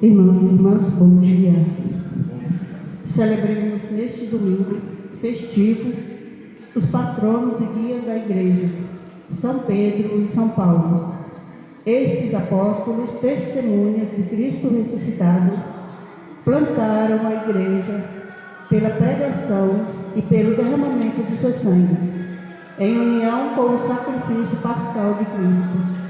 Irmãos e irmãs, bom dia. Celebremos neste domingo festivo os patronos e guias da Igreja, São Pedro e São Paulo. Estes apóstolos, testemunhas de Cristo ressuscitado, plantaram a Igreja pela pregação e pelo derramamento de seu sangue, em união com o sacrifício pascal de Cristo.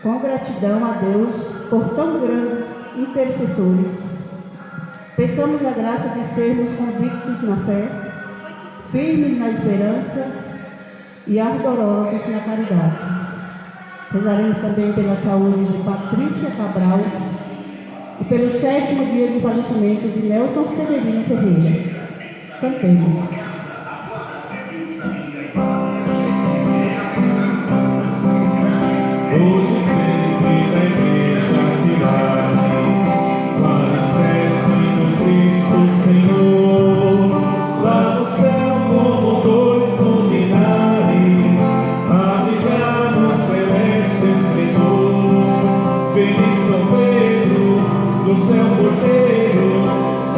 Com gratidão a Deus por tão grandes intercessores, peçamos a graça de sermos convictos na fé, firmes na esperança e ardorosos na caridade. Rezaremos também pela saúde de Patrícia Cabral e pelo 7º dia de falecimento de Nelson Severino Ferreira. Cantemos. Hoje sempre da igreja cidade, alicerce no Cristo Senhor, lá no céu como dois luminares, a brilhar no celeste esplendor. Feliz São Pedro, do céu porteiro,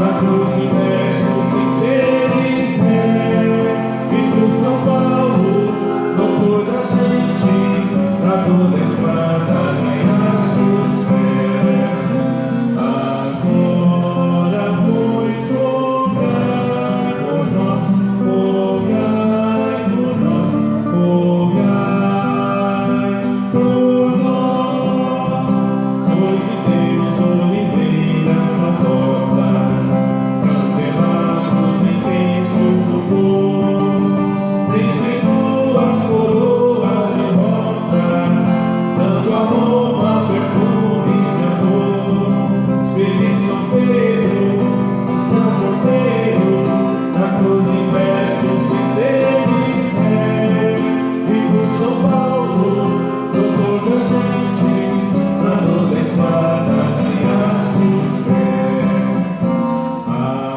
na cruz inversos em seres e por São Paulo, doutor da gente, na dor da espada ganhaste o céu. Agora, pois, rogai por nós, rogai por nós, rogai por nós. Sois de Deus oliveiras fratosas, cantelados em intenso fulgor, sempre duas coroas de rosas, dando aroma, perfumes de amor. Feliz São Pedro, São Cordeiro, na cruz em versos sem ser e céu. E por São Paulo, doutor das gentes, na dor da espada ganhaste o céu.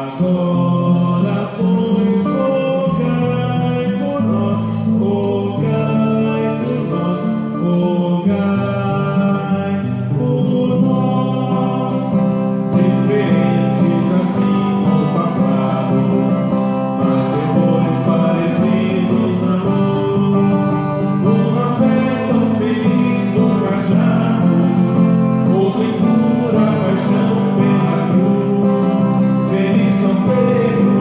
Agora, pois, rogai por nós, rogai por nós, rogai por nós. Diferentes assim no passado, mas depois parecidos na luz. Uma fé tão feliz no cajado, outra em pura paixão pela cruz. Feliz São Pedro,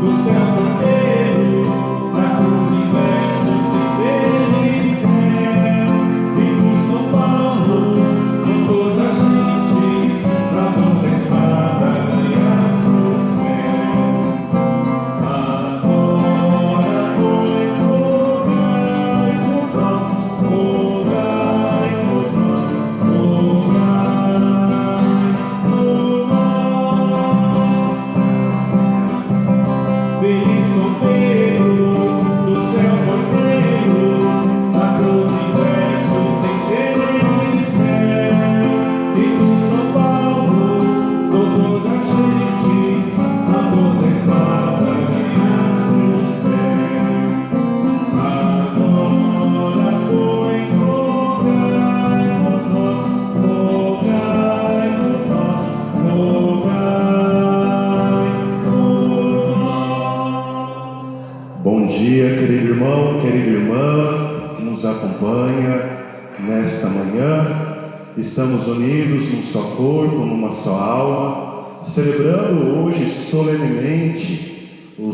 do céu porteiro, na cruz em versos sem ser céu. E por São Paulo, com toda a gente, na mão da espada ganhaste o céu. Agora, pois, rogai por nós, rogai por nós, rogai por nós. Feliz São Pedro, do céu porteiro, na cruz em versos sem ser céu. E por São Paulo, doutor da gente, na dor da espada ganhaste o céu. Agora, pois, rogai por nós, rogai por nós, rogai por nós. Bom dia, querido irmão, querida irmã que nos acompanha nesta manhã. Estamos unidos num só corpo, numa só alma, celebrando hoje solenemente o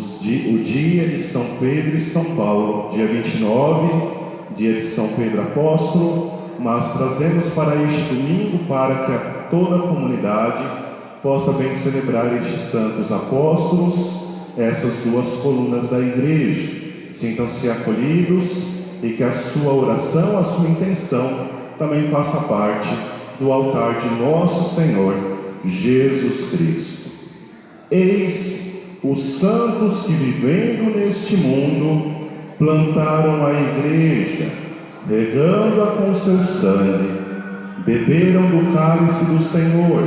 dia de São Pedro e São Paulo, dia 29, dia de São Pedro Apóstolo, mas trazemos para este domingo para que toda a comunidade possa bem celebrar estes santos apóstolos, essas duas colunas da igreja. Sintam-se acolhidos e que a sua oração, a sua intenção também faça parte do altar de nosso Senhor Jesus Cristo. Eis os santos que, vivendo neste mundo, plantaram a igreja, regando-a com seu sangue, beberam do cálice do Senhor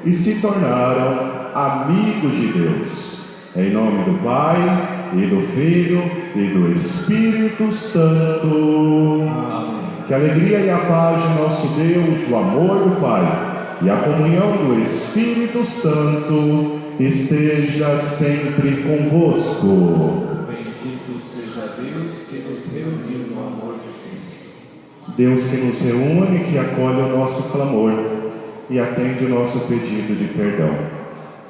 e se tornaram amigos de Deus. Em nome do Pai, e do Filho, e do Espírito Santo. Amém. Que a alegria e a paz de nosso Deus, o amor do Pai e a comunhão do Espírito Santo esteja sempre convosco. Bendito seja Deus que nos reuniu no amor de Cristo. Deus que nos reúne, que acolhe o nosso clamor e atende o nosso pedido de perdão.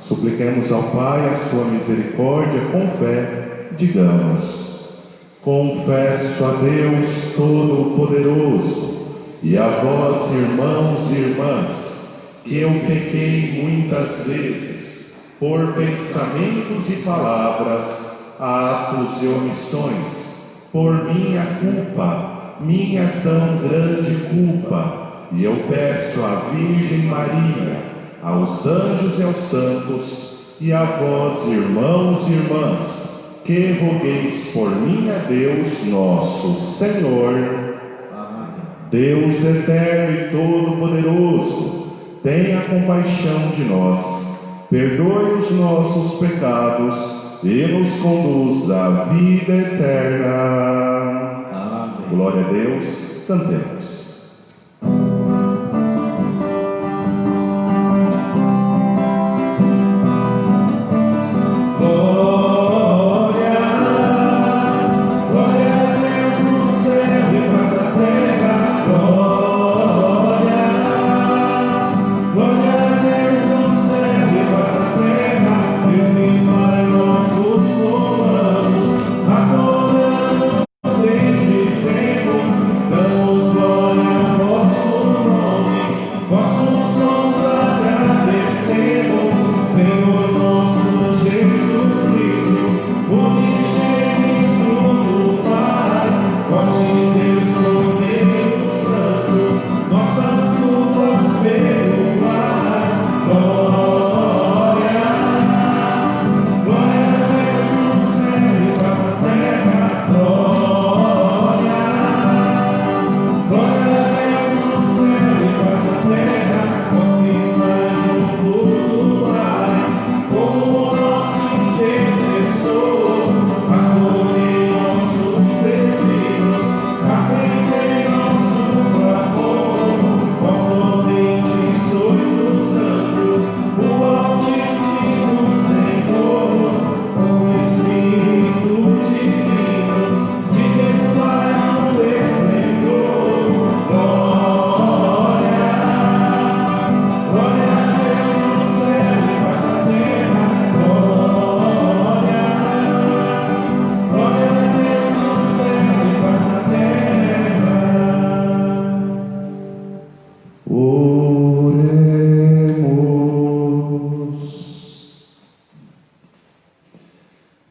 Supliquemos ao Pai a sua misericórdia com fé, digamos: confesso a Deus Todo-Poderoso e a vós, irmãos e irmãs, que eu pequei muitas vezes, por pensamentos e palavras, atos e omissões, por minha culpa, minha tão grande culpa, e eu peço à Virgem Maria, aos anjos e aos santos, e a vós, irmãos e irmãs, que rogueis por mim a Deus nosso Senhor. Amém. Deus eterno e todo-poderoso, tenha compaixão de nós, perdoe os nossos pecados e nos conduz à vida eterna. Amém. Glória a Deus, cantemos.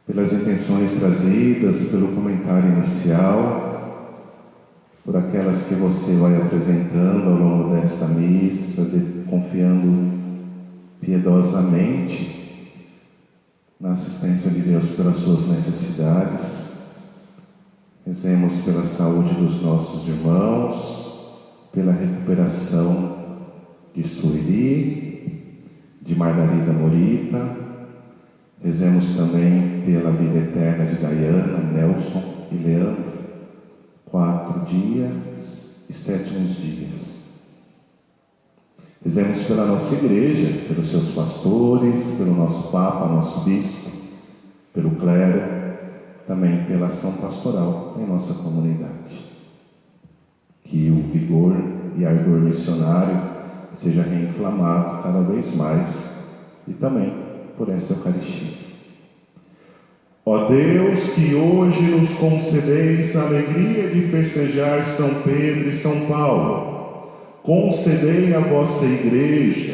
Pelas intenções trazidas pelo comentário inicial, por aquelas que você vai apresentando ao longo desta missa, confiando piedosamente na assistência de Deus pelas suas necessidades. Rezemos pela saúde dos nossos irmãos, pela recuperação de Sueli, de Margarida Morita. Rezemos também pela vida eterna de Dayana, Nelson e Leandro, 4 dias e 7 dias. Rezemos pela nossa igreja, pelos seus pastores, pelo nosso Papa, nosso Bispo, pelo clero, também pela ação pastoral em nossa comunidade. Que o vigor e ardor missionário seja reinflamado cada vez mais e também por essa Eucaristia. Ó Deus, que hoje nos concedeis a alegria de festejar São Pedro e São Paulo, concedei à vossa Igreja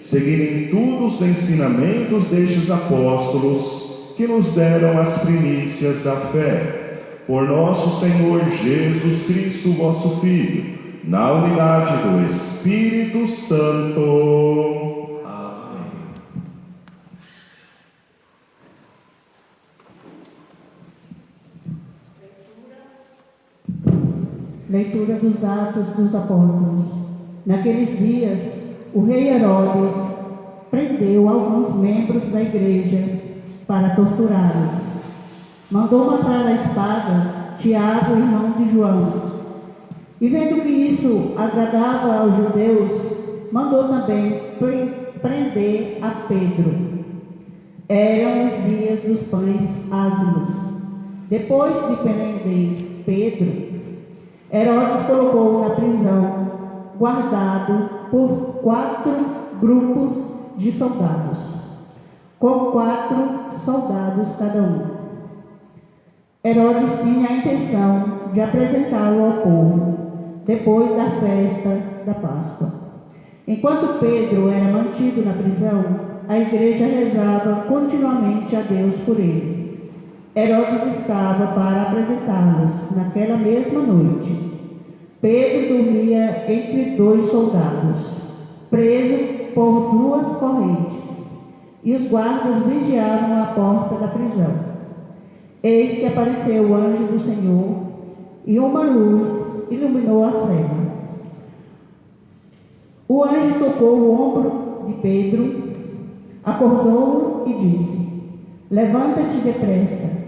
seguir em tudo os ensinamentos destes apóstolos que nos deram as primícias da fé. Por nosso Senhor Jesus Cristo, vosso Filho, na unidade do Espírito Santo. Leitura dos Atos dos Apóstolos. Naqueles dias, o rei Herodes prendeu alguns membros da igreja para torturá-los. Mandou matar à espada Tiago, irmão de João. E vendo que isso agradava aos judeus, mandou também prender a Pedro. Eram os dias dos pães ázimos. Depois de prender Pedro, Herodes colocou-o na prisão, guardado por 4 grupos de soldados, com 4 soldados cada um. Herodes tinha a intenção de apresentá-lo ao povo, depois da festa da Páscoa. Enquanto Pedro era mantido na prisão, a igreja rezava continuamente a Deus por ele. Herodes estava para apresentá-los naquela mesma noite. Pedro dormia entre 2 soldados, preso por 2 correntes, e os guardas vigiavam a porta da prisão. Eis que apareceu o anjo do Senhor, e uma luz iluminou a cela. O anjo tocou o ombro de Pedro, acordou-o e disse: levanta-te depressa.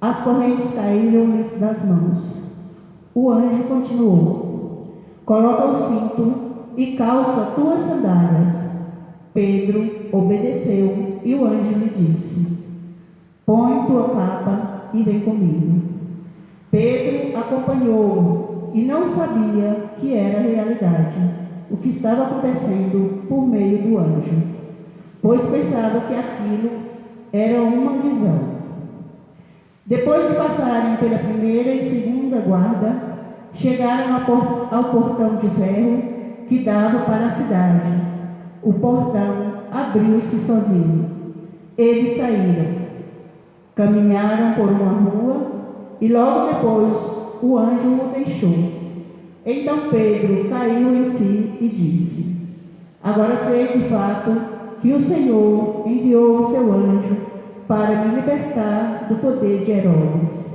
As correntes caíram-lhes das mãos. O anjo continuou: coloca o cinto e calça tuas sandálias. Pedro obedeceu e o anjo lhe disse: põe tua capa e vem comigo. Pedro acompanhou-o e não sabia que era realidade o que estava acontecendo por meio do anjo, pois pensava que aquilo era uma visão. Depois de passarem pela primeira e segunda guarda, chegaram ao portão de ferro que dava para a cidade. O portão abriu-se sozinho. Eles saíram, caminharam por uma rua e logo depois o anjo o deixou. Então Pedro caiu em si e disse: agora sei de fato que o Senhor enviou o seu anjo para me libertar do poder de Herodes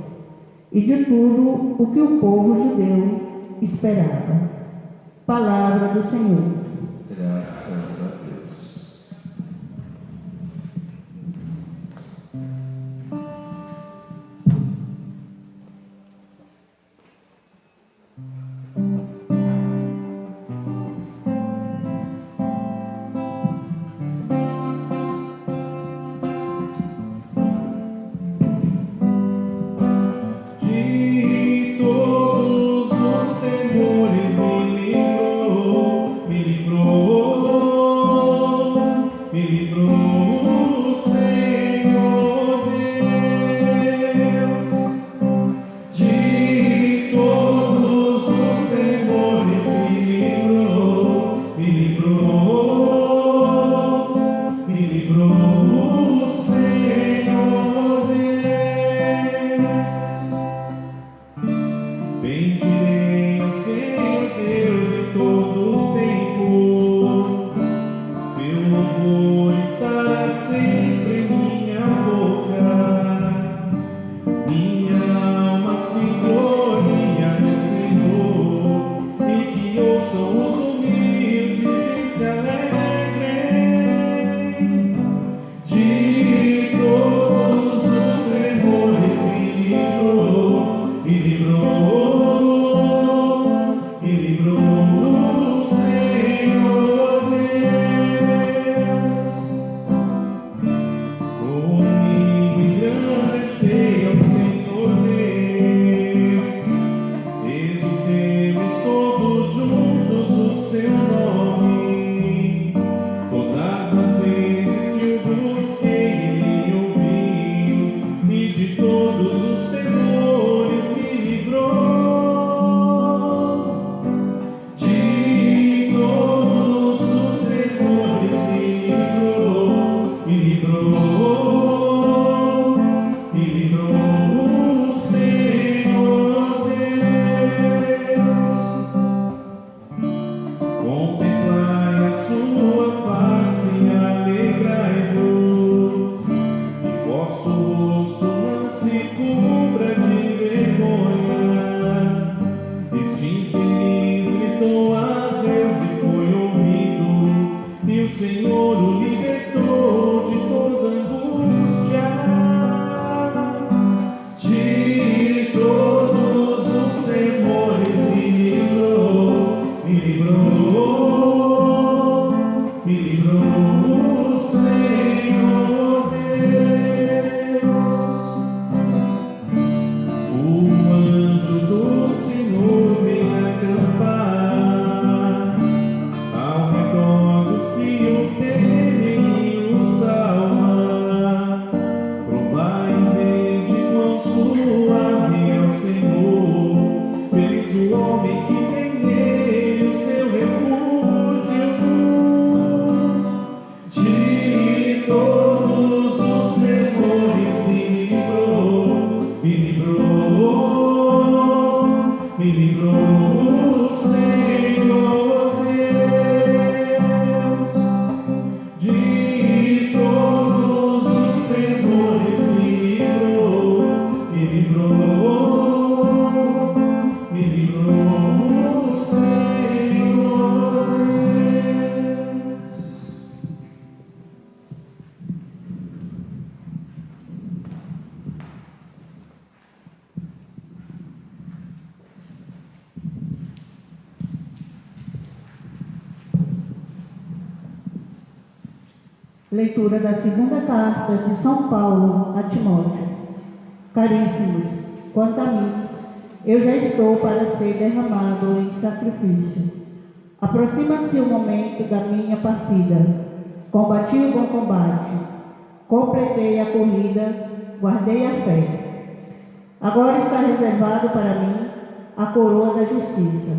e de tudo o que o povo judeu esperava. Palavra do Senhor. Graças a Deus. De todos os temores me livrou o Senhor Deus. De todos os temores me livrou o Senhor Deus. Bendirei o Senhor Deus em todo o tempo, seu louvor estará Leitura da segunda carta de São Paulo a Timóteo. Caríssimos, quanto a mim, eu já estou para ser derramado em sacrifício. Aproxima-se o momento da minha partida. Combati o bom combate, completei a corrida, guardei a fé. Agora está reservado para mim a coroa da justiça,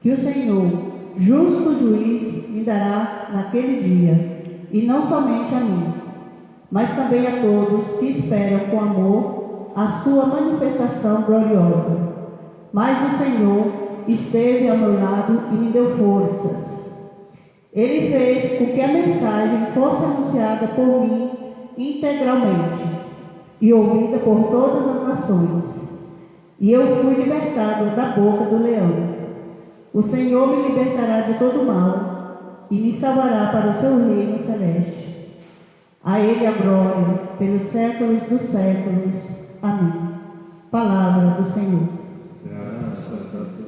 que o Senhor, justo juiz, me dará naquele dia, e não somente a mim, mas também a todos que esperam com amor a sua manifestação gloriosa. Mas o Senhor esteve ao meu lado e me deu forças. Ele fez com que a mensagem fosse anunciada por mim integralmente e ouvida por todas as nações. E eu fui libertado da boca do leão. O Senhor me libertará de todo mal e me salvará para o seu reino celeste. A Ele a glória pelos séculos dos séculos. Amém. Palavra do Senhor. Graças a Deus.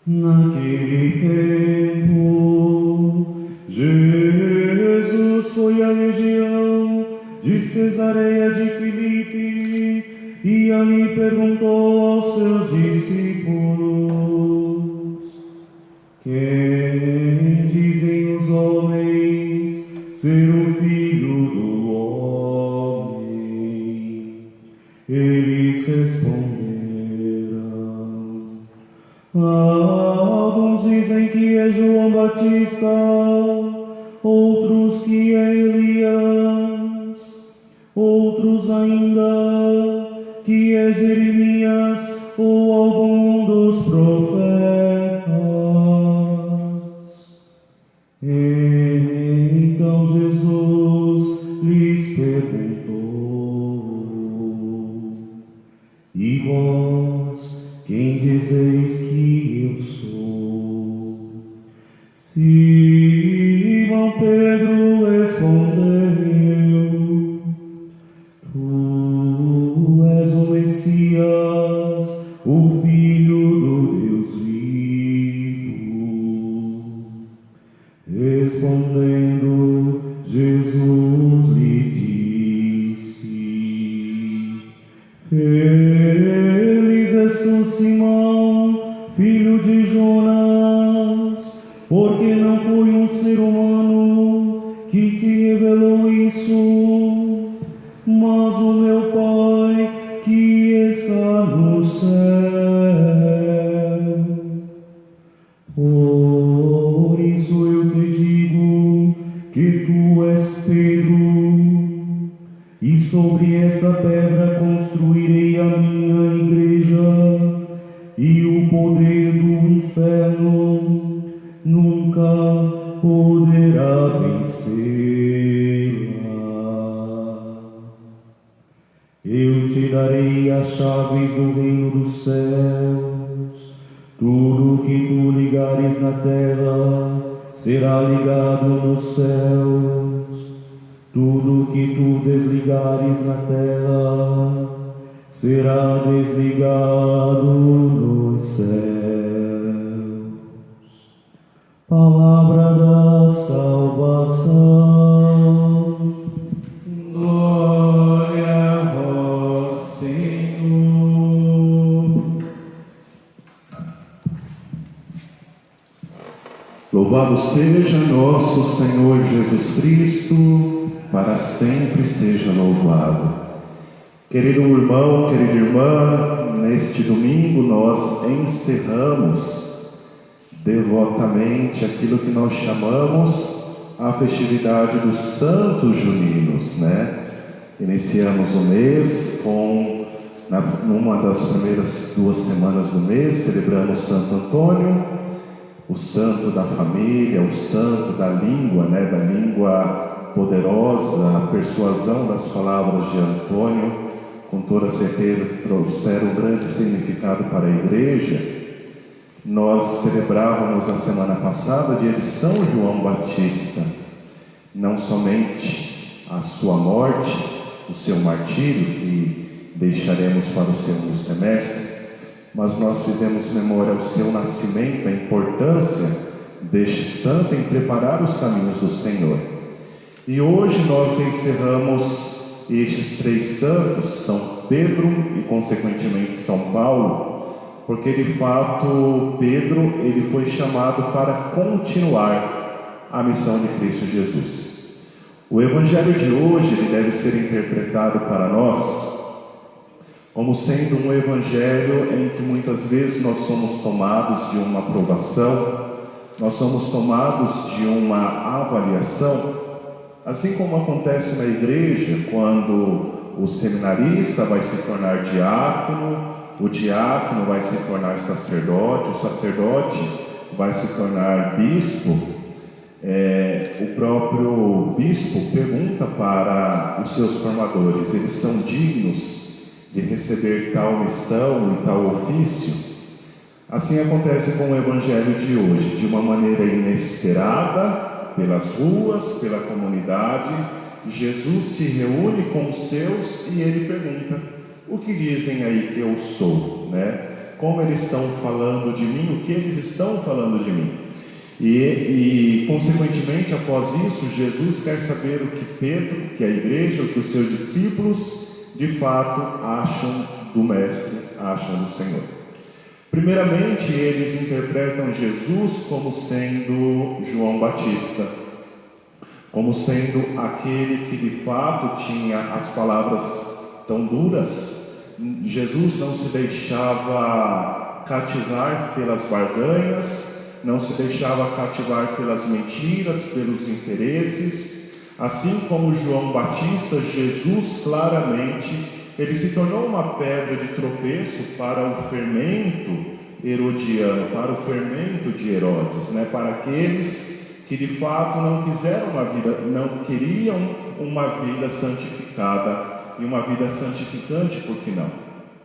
Naquele tempo, Jesus foi à região de Cesareia de Filipe e ali perguntou aos seus discípulos: quem dizem os homens ser o Filho do Homem? Eles responderam: alguns dizem que é João Batista, outros que é Elias, outros ainda que é Jeremias ou algum dos profetas. Então Jesus lhes perguntou: e vós, quem dizeis que eu sou? Simão Pedro respondeu: tu és o Messias, o Filho do Deus vivo. Respondendo, Jesus lhe disse: Feliz és tu, Simão, filho de Jonas, porque não foi um ser humano que te revelou isso, mas o meu Pai que está no céu. Por isso eu te digo que tu és Pedro, e sobre esta pedra construirei a minha igreja, e o poder do inferno nunca poderá vencê-la. Eu te darei as chaves do reino dos céus. Tudo que tu ligares na terra será ligado nos céus. Tudo que tu desligares na terra será desligado nos céus. Palavra da salvação. Glória a vós, Senhor. Louvado seja nosso Senhor Jesus Cristo, para sempre seja louvado. Querido irmão, querida irmã, neste domingo nós encerramos devotamente aquilo que nós chamamos a festividade dos Santos Juninos, né? Iniciamos o mês numa das primeiras 2 semanas do mês, celebramos Santo Antônio, o santo da família, o santo da língua, né? Da língua poderosa, a persuasão das palavras de Antônio, com toda certeza trouxeram um grande significado para a igreja. Nós celebrávamos a semana passada dia de São João Batista, não somente a sua morte, o seu martírio, que deixaremos para o segundo semestre, mas nós fizemos memória ao seu nascimento, a importância deste santo em preparar os caminhos do Senhor. E hoje nós encerramos estes 3 santos, São Pedro e consequentemente São Paulo, porque de fato Pedro ele foi chamado para continuar a missão de Cristo Jesus. O Evangelho de hoje ele deve ser interpretado para nós como sendo um evangelho em que muitas vezes nós somos tomados de uma aprovação, nós somos tomados de uma avaliação, assim como acontece na igreja, quando o seminarista vai se tornar diácono, o diácono vai se tornar sacerdote, o sacerdote vai se tornar bispo. O próprio bispo pergunta para os seus formadores: eles são dignos de receber tal missão e tal ofício? Assim acontece com o Evangelho de hoje, de uma maneira inesperada, pelas ruas, pela comunidade, Jesus se reúne com os seus e ele pergunta: o que dizem aí que eu sou, né? Como eles estão falando de mim, o que eles estão falando de mim? E consequentemente, após isso, Jesus quer saber o que Pedro, que é a igreja, o que os seus discípulos de fato acham do Mestre, acham do Senhor. Primeiramente, eles interpretam Jesus como sendo João Batista, como sendo aquele que de fato tinha as palavras tão duras. Jesus não se deixava cativar pelas barganhas, não se deixava cativar pelas mentiras, pelos interesses. Assim como João Batista, Jesus claramente, ele se tornou uma pedra de tropeço para o fermento herodiano, para o fermento de Herodes, né? Para aqueles que de fato não queriam uma vida santificada e uma vida santificante, por que não?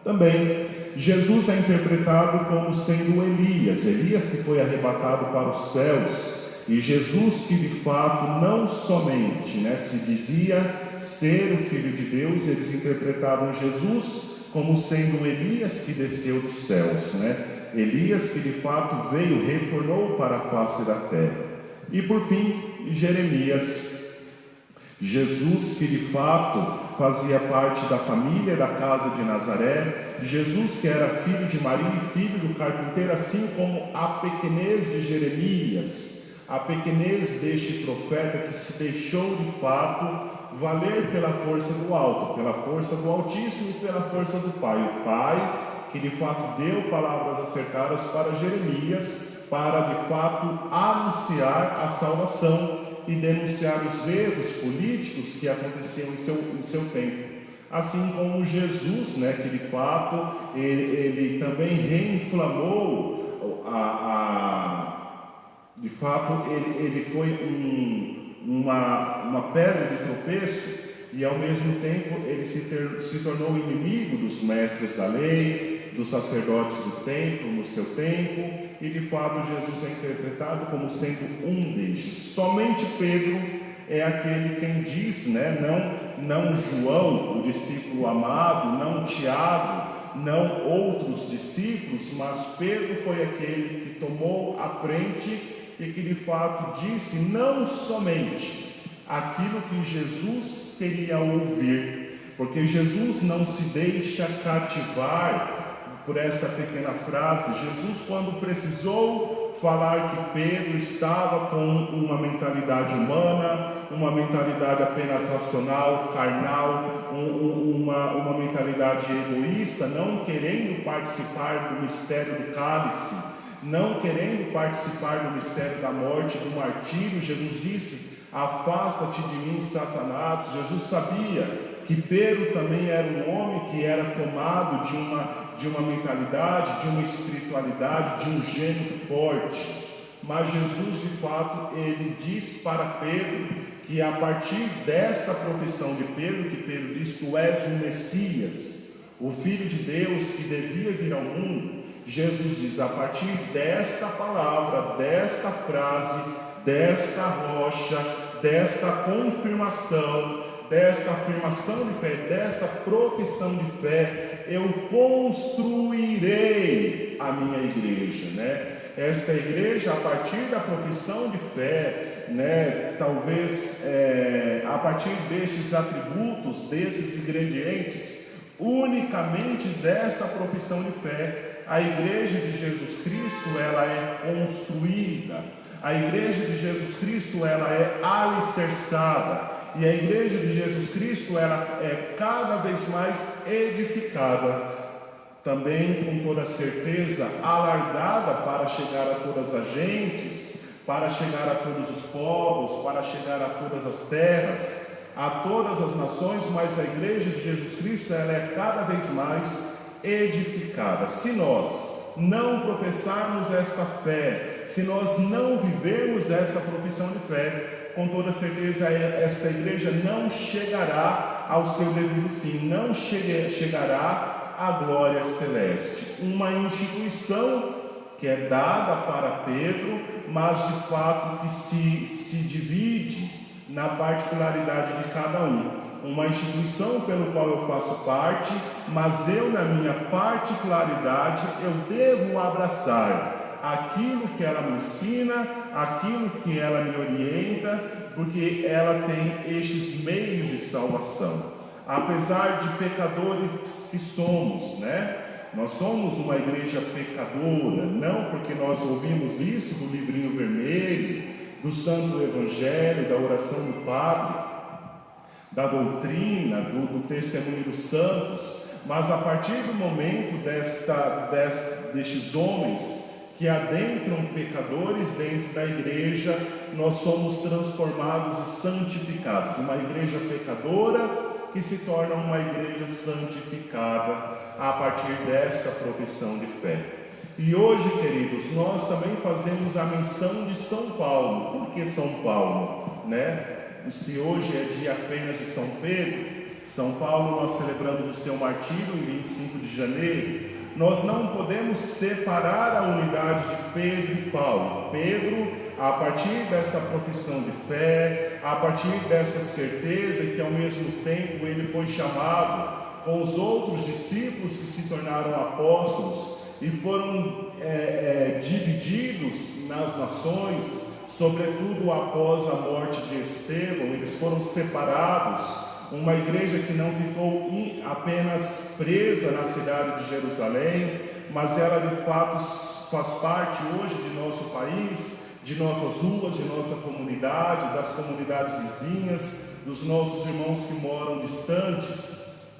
Também Jesus é interpretado como sendo Elias que foi arrebatado para os céus. E Jesus que de fato não somente se dizia ser o Filho de Deus, eles interpretavam Jesus como sendo Elias que desceu dos céus, Elias que de fato veio, retornou para a face da terra. E por fim, Jeremias. Jesus, que de fato fazia parte da família da casa de Nazaré, Jesus que era filho de Maria e filho do carpinteiro, assim como a pequenez de Jeremias, a pequenez deste profeta que se deixou de fato valer pela força do alto, pela força do Altíssimo e pela força do Pai. O Pai que de fato deu palavras acertadas para Jeremias, para de fato anunciar a salvação e denunciar os erros políticos que aconteciam em seu tempo. Assim como Jesus, que de fato ele também reinflamou de fato ele foi uma pedra de tropeço, e ao mesmo tempo ele se tornou inimigo dos mestres da lei, dos sacerdotes do templo no seu tempo, e de fato Jesus é interpretado como sendo um destes. Somente Pedro é aquele quem diz, não João, o discípulo amado, não Tiago, não outros discípulos, mas Pedro foi aquele que tomou a frente e que de fato disse não somente aquilo que Jesus queria ouvir, porque Jesus não se deixa cativar por esta pequena frase. Jesus, quando precisou falar que Pedro estava com uma mentalidade humana, uma mentalidade apenas racional, carnal, uma mentalidade egoísta, não querendo participar do mistério do cálice, não querendo participar do mistério da morte, do martírio, Jesus disse: afasta-te de mim, Satanás. Jesus sabia que Pedro também era um homem que era tomado de uma mentalidade, de uma espiritualidade, de um gênio forte. Mas Jesus, de fato, ele diz para Pedro que a partir desta profissão de Pedro, que Pedro diz: tu és o Messias, o Filho de Deus que devia vir ao mundo. Jesus diz: a partir desta palavra, desta frase, desta rocha, desta confirmação, desta afirmação de fé, desta profissão de fé, eu construirei a minha igreja, Esta igreja, a partir da profissão de fé, talvez a partir destes atributos, desses ingredientes, unicamente desta profissão de fé, a igreja de Jesus Cristo, ela é construída. A igreja de Jesus Cristo, ela é alicerçada, e a igreja de Jesus Cristo, ela é cada vez mais edificada, também com toda certeza alargada para chegar a todas as gentes, para chegar a todos os povos, para chegar a todas as terras, a todas as nações, mas a igreja de Jesus Cristo, ela é cada vez mais edificada. Se nós não professarmos esta fé, se nós não vivermos esta profissão de fé, com toda certeza esta igreja não chegará ao seu devido fim, não chegará à glória celeste. Uma instituição que é dada para Pedro, mas de fato que se divide na particularidade de cada um. Uma instituição pelo qual eu faço parte, mas eu, na minha particularidade, eu devo abraçar aquilo que ela me ensina, aquilo que ela me orienta, porque ela tem estes meios de salvação. Apesar de pecadores que somos, Nós somos uma igreja pecadora, não porque nós ouvimos isso do livrinho vermelho, do Santo Evangelho, da oração do Padre, da doutrina, do testemunho dos santos, mas a partir do momento destes homens que adentram pecadores dentro da igreja, nós somos transformados e santificados. Uma igreja pecadora que se torna uma igreja santificada a partir desta profissão de fé. E hoje, queridos, nós também fazemos a menção de São Paulo. Por que São Paulo? Se hoje é dia apenas de São Pedro, São Paulo nós celebramos o seu martírio em 25 de janeiro, nós não podemos separar a unidade de Pedro e Paulo. Pedro, a partir desta profissão de fé, a partir dessa certeza que ao mesmo tempo ele foi chamado com os outros discípulos que se tornaram apóstolos e foram divididos nas nações, sobretudo após a morte de Estevão. Eles foram separados, uma igreja que não ficou apenas presa na cidade de Jerusalém, mas ela de fato faz parte hoje de nosso país, de nossas ruas, de nossa comunidade, das comunidades vizinhas, dos nossos irmãos que moram distantes.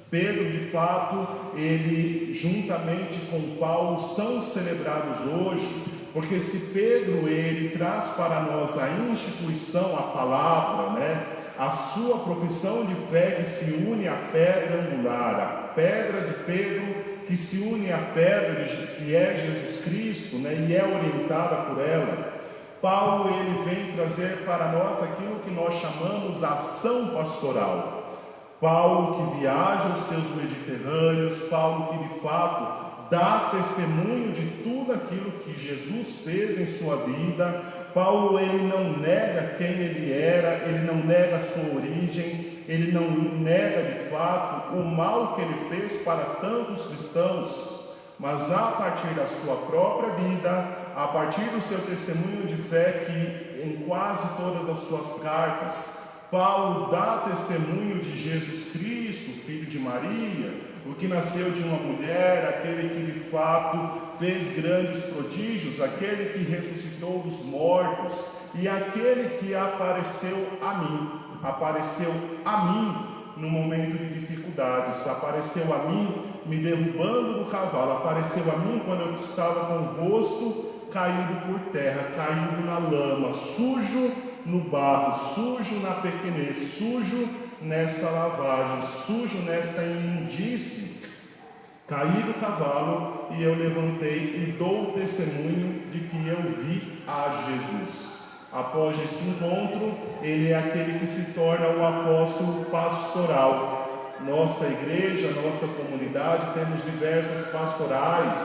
Pedro, de fato, ele juntamente com Paulo são celebrados hoje, porque se Pedro ele traz para nós a instituição, a palavra, a sua profissão de fé que se une à pedra angular, a pedra de Pedro que se une à pedra que é Jesus Cristo, e é orientada por ela. Paulo ele vem trazer para nós aquilo que nós chamamos a ação pastoral. Paulo que viaja os seus Mediterrâneos, Paulo que de fato dá testemunho de tudo aquilo que Jesus fez em sua vida. Paulo ele não nega quem ele era, ele não nega a sua origem, ele não nega de fato o mal que ele fez para tantos cristãos, mas a partir da sua própria vida, a partir do seu testemunho de fé, que em quase todas as suas cartas Paulo dá testemunho de Jesus Cristo, filho de Maria, o que nasceu de uma mulher, aquele que de fato fez grandes prodígios, aquele que ressuscitou dos mortos e aquele que apareceu a mim no momento de dificuldades, apareceu a mim me derrubando do cavalo, apareceu a mim quando eu estava com o rosto caído por terra, caído na lama, sujo no barro, sujo na pequenez, sujo nesta lavagem, sujo nesta imundície. Caí do cavalo e eu levantei e dou testemunho de que eu vi a Jesus. Após esse encontro, ele é aquele que se torna o apóstolo pastoral. Nossa igreja, nossa comunidade, temos diversas pastorais,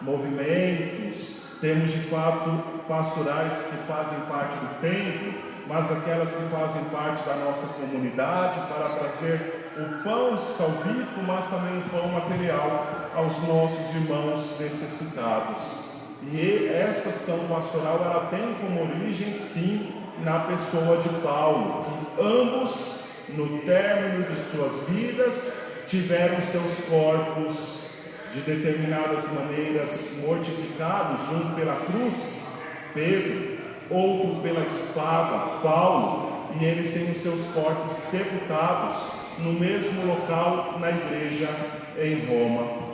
movimentos, temos de fato pastorais que fazem parte do templo, mas aquelas que fazem parte da nossa comunidade para trazer o pão salvífico, mas também o pão material aos nossos irmãos necessitados. E esta ação pastoral ela tem como origem, sim, na pessoa de Paulo, que ambos, no término de suas vidas, tiveram seus corpos de determinadas maneiras mortificados, um pela cruz, Pedro, outro pela espada, Paulo, e eles têm os seus corpos sepultados no mesmo local na igreja em Roma.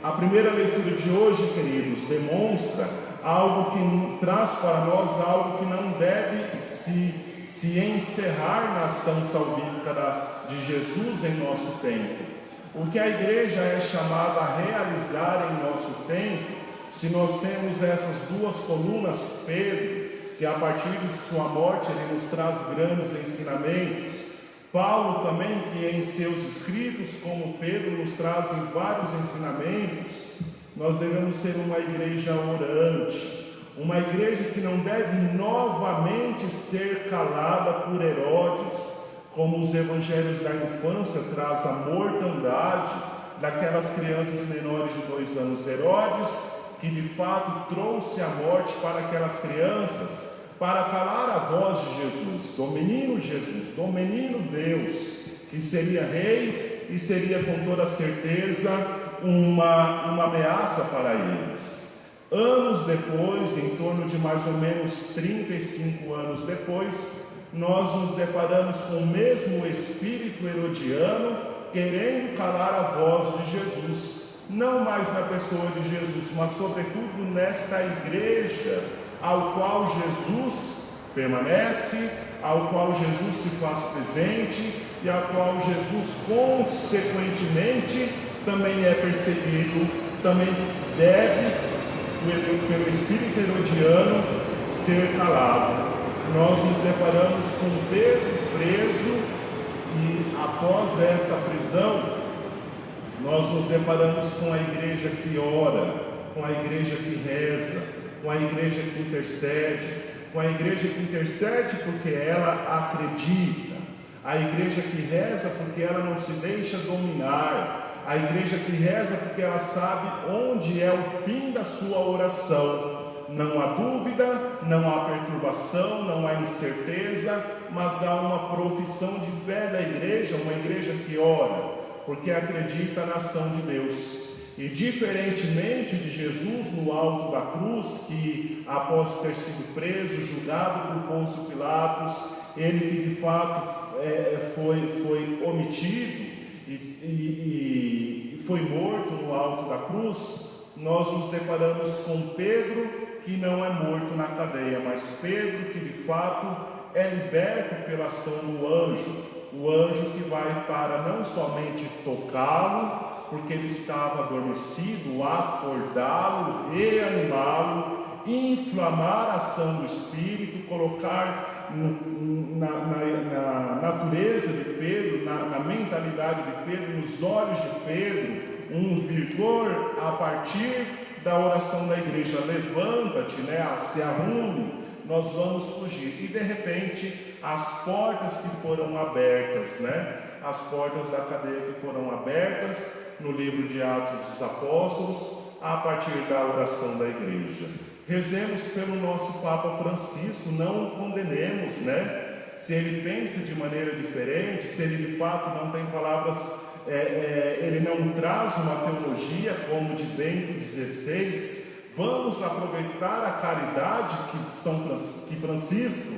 A primeira leitura de hoje, queridos, demonstra algo que traz para nós algo que não deve se encerrar na ação salvífica de Jesus em nosso tempo. O que a igreja é chamada a realizar em nosso tempo, se nós temos essas duas colunas, Pedro, que a partir de sua morte ele nos traz grandes ensinamentos, Paulo também, que em seus escritos, como Pedro, nos trazem vários ensinamentos, nós devemos ser uma igreja orante, uma igreja que não deve novamente ser calada por Herodes, como os evangelhos da infância traz a mortandade daquelas crianças menores de 2 anos. Herodes, que de fato trouxe a morte para aquelas crianças, para calar a voz de Jesus, do menino Deus, que seria rei e seria com toda certeza uma ameaça para eles. Anos depois, em torno de mais ou menos 35 anos depois, nós nos deparamos com o mesmo espírito herodiano querendo calar a voz de Jesus, não mais na pessoa de Jesus, mas sobretudo nesta igreja ao qual Jesus permanece, ao qual Jesus se faz presente e ao qual Jesus consequentemente também é perseguido, também deve, pelo espírito herodiano, ser calado. Nós nos deparamos com Pedro preso e após esta prisão nós nos deparamos com a igreja que ora, com a igreja que reza, com a igreja que intercede porque ela acredita, a igreja que reza porque ela não se deixa dominar, a igreja que reza porque ela sabe onde é o fim da sua oração. não há dúvida, não há perturbação, não há incerteza, mas há uma profissão de fé da igreja, uma igreja que ora, porque acredita na ação de Deus. E diferentemente de Jesus no alto da cruz, que após ter sido preso, julgado por Pôncio Pilatos, ele que de fato foi omitido e foi morto no alto da cruz, nós nos deparamos com Pedro, que não é morto na cadeia, mas Pedro que de fato é liberto pela ação do anjo, o anjo que vai para não somente tocá-lo, porque ele estava adormecido, acordá-lo, reanimá-lo, inflamar a ação do Espírito, colocar na natureza de Pedro, na mentalidade de Pedro, nos olhos de Pedro, um vigor a partir da oração da igreja: levanta-te, se arrume, nós vamos fugir. E de repente as portas que foram abertas, as portas da cadeia que foram abertas no livro de Atos dos Apóstolos, a partir da oração da igreja. Rezemos pelo nosso Papa Francisco, não o condenemos, se ele pensa de maneira diferente, se ele de fato não tem palavras, ele não traz uma teologia como de Bento XVI, vamos aproveitar a caridade que Francisco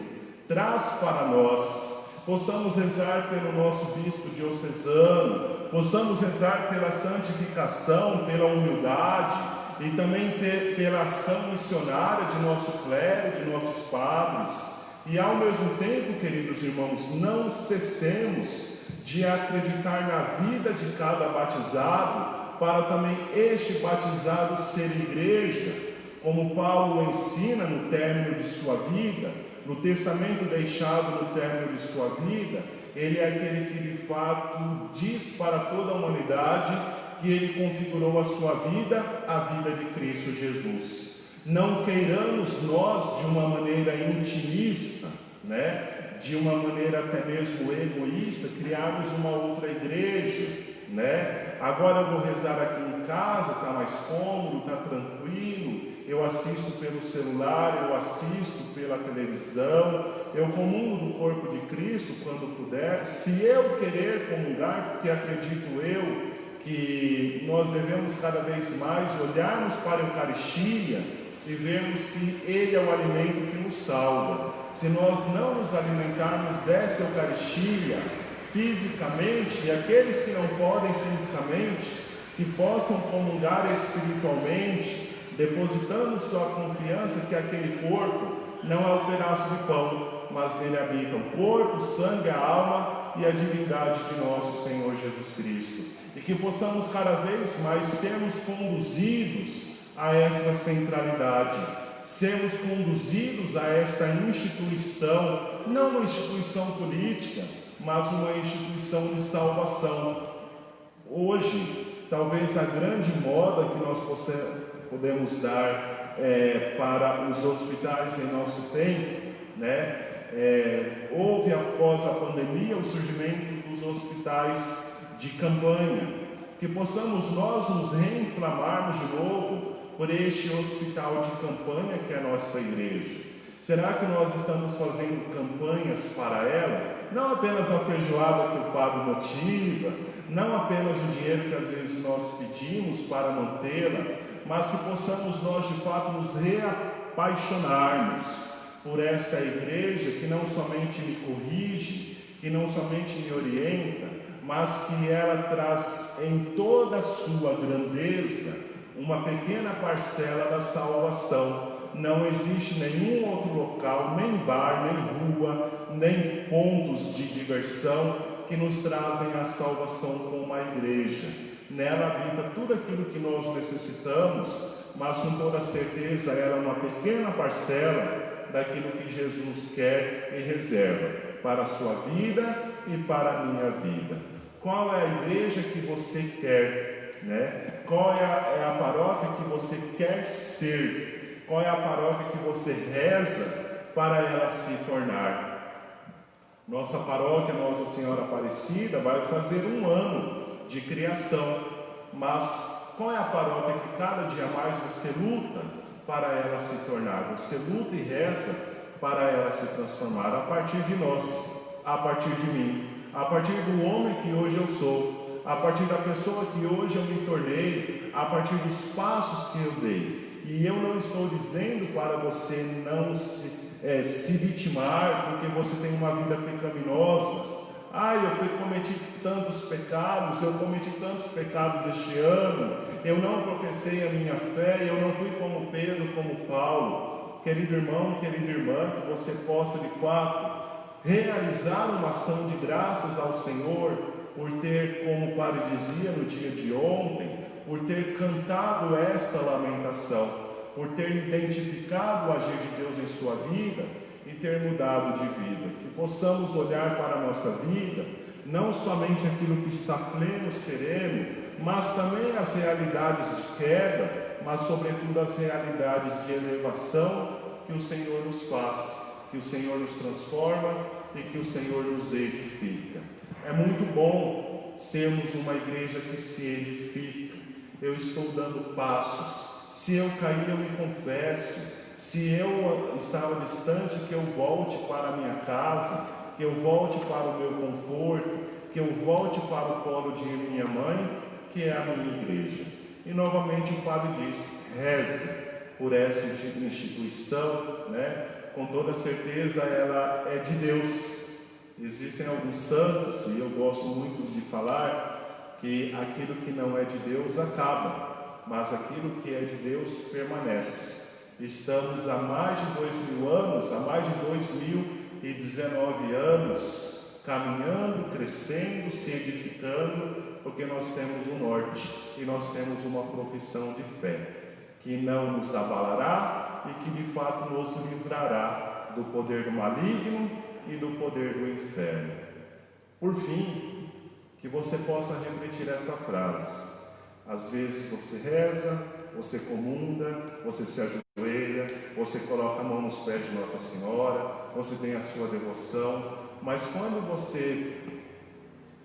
traz para nós. Possamos rezar pelo nosso bispo diocesano, possamos rezar pela santificação, pela humildade e também pela ação missionária de nosso clero, de nossos padres. E ao mesmo tempo, queridos irmãos, não cessemos de acreditar na vida de cada batizado, para também este batizado ser igreja, como Paulo ensina no término de sua vida, no testamento deixado no término de sua vida. Ele é aquele que de fato diz para toda a humanidade que ele configurou a sua vida, a vida de Cristo Jesus. Não queiramos nós, de uma maneira intimista, de uma maneira até mesmo egoísta, criarmos uma outra igreja, Agora eu vou rezar aqui em casa, está mais cômodo, está tranquilo, eu assisto pelo celular, eu assisto pela televisão, eu comungo do corpo de Cristo quando puder. Se eu querer comungar, porque acredito eu que nós devemos cada vez mais olharmos para a Eucaristia e vermos que Ele é o alimento que nos salva. Se nós não nos alimentarmos dessa Eucaristia fisicamente, e aqueles que não podem fisicamente, que possam comungar espiritualmente, depositando sua confiança que aquele corpo não é um pedaço de pão, mas nele habitam o corpo, o sangue, a alma e a divindade de nosso Senhor Jesus Cristo. E que possamos cada vez mais sermos conduzidos a esta centralidade, sermos conduzidos a esta instituição, não uma instituição política, mas uma instituição de salvação. Hoje, talvez a grande moda que nós podemos dar para os hospitais em nosso tempo, houve após a pandemia o surgimento dos hospitais de campanha, que possamos nós nos reinflamarmos de novo por este hospital de campanha que é a nossa igreja. Será que nós estamos fazendo campanhas para ela? Não apenas a feijoada que o padre motiva, não apenas o dinheiro que às vezes nós pedimos para mantê-la, mas que possamos nós de fato nos reapaixonarmos por esta igreja que não somente me corrige, que não somente me orienta, mas que ela traz em toda a sua grandeza uma pequena parcela da salvação. Não existe nenhum outro local, nem bar, nem rua, nem pontos de diversão que nos trazem a salvação como a igreja. Nela habita tudo aquilo que nós necessitamos, mas com toda certeza ela é uma pequena parcela daquilo que Jesus quer e reserva para a sua vida e para a minha vida. Qual é a igreja que você quer? Qual é a paróquia que você quer ser? Qual é a paróquia que você reza para ela se tornar? Nossa paróquia Nossa Senhora Aparecida vai fazer 1 ano de criação, mas qual é a paróquia que cada dia mais você luta para ela se tornar. Você luta e reza para ela se transformar a partir de nós, a partir de mim, a partir do homem que hoje eu sou, a partir da pessoa que hoje eu me tornei, a partir dos passos que eu dei. E eu não estou dizendo para você não se vitimar porque você tem uma vida pecaminosa. Eu cometi tantos pecados, eu cometi tantos pecados este ano, eu não professei a minha fé, eu não fui como Pedro, como Paulo. Querido irmão, querida irmã, que você possa de fato realizar uma ação de graças ao Senhor por ter, como o Padre dizia no dia de ontem, por ter cantado esta lamentação, por ter identificado o agir de Deus em sua vida e ter mudado de vida. Que possamos olhar para a nossa vida, não somente aquilo que está pleno, sereno, mas também as realidades de queda, mas sobretudo as realidades de elevação que o Senhor nos faz, que o Senhor nos transforma e que o Senhor nos edifica. É muito bom sermos uma igreja que se edifica. Eu estou dando passos. Se eu cair, eu me confesso. Se eu estava distante, que eu volte para a minha casa, que eu volte para o meu conforto, que eu volte para o colo de minha mãe, que é a minha igreja. E novamente o Padre diz: reze por essa instituição, com toda certeza ela é de Deus. Existem alguns santos, e eu gosto muito de falar, que aquilo que não é de Deus acaba, mas aquilo que é de Deus permanece. Estamos há mais de 2000 anos, há mais de 2019 anos, caminhando, crescendo, se edificando, porque nós temos um norte e nós temos uma profissão de fé, que não nos abalará e que de fato nos livrará do poder do maligno e do poder do inferno. Por fim, que você possa refletir essa frase. Às vezes você reza, você comunga, você se ajoelha, você coloca a mão nos pés de Nossa Senhora, você tem a sua devoção, mas quando você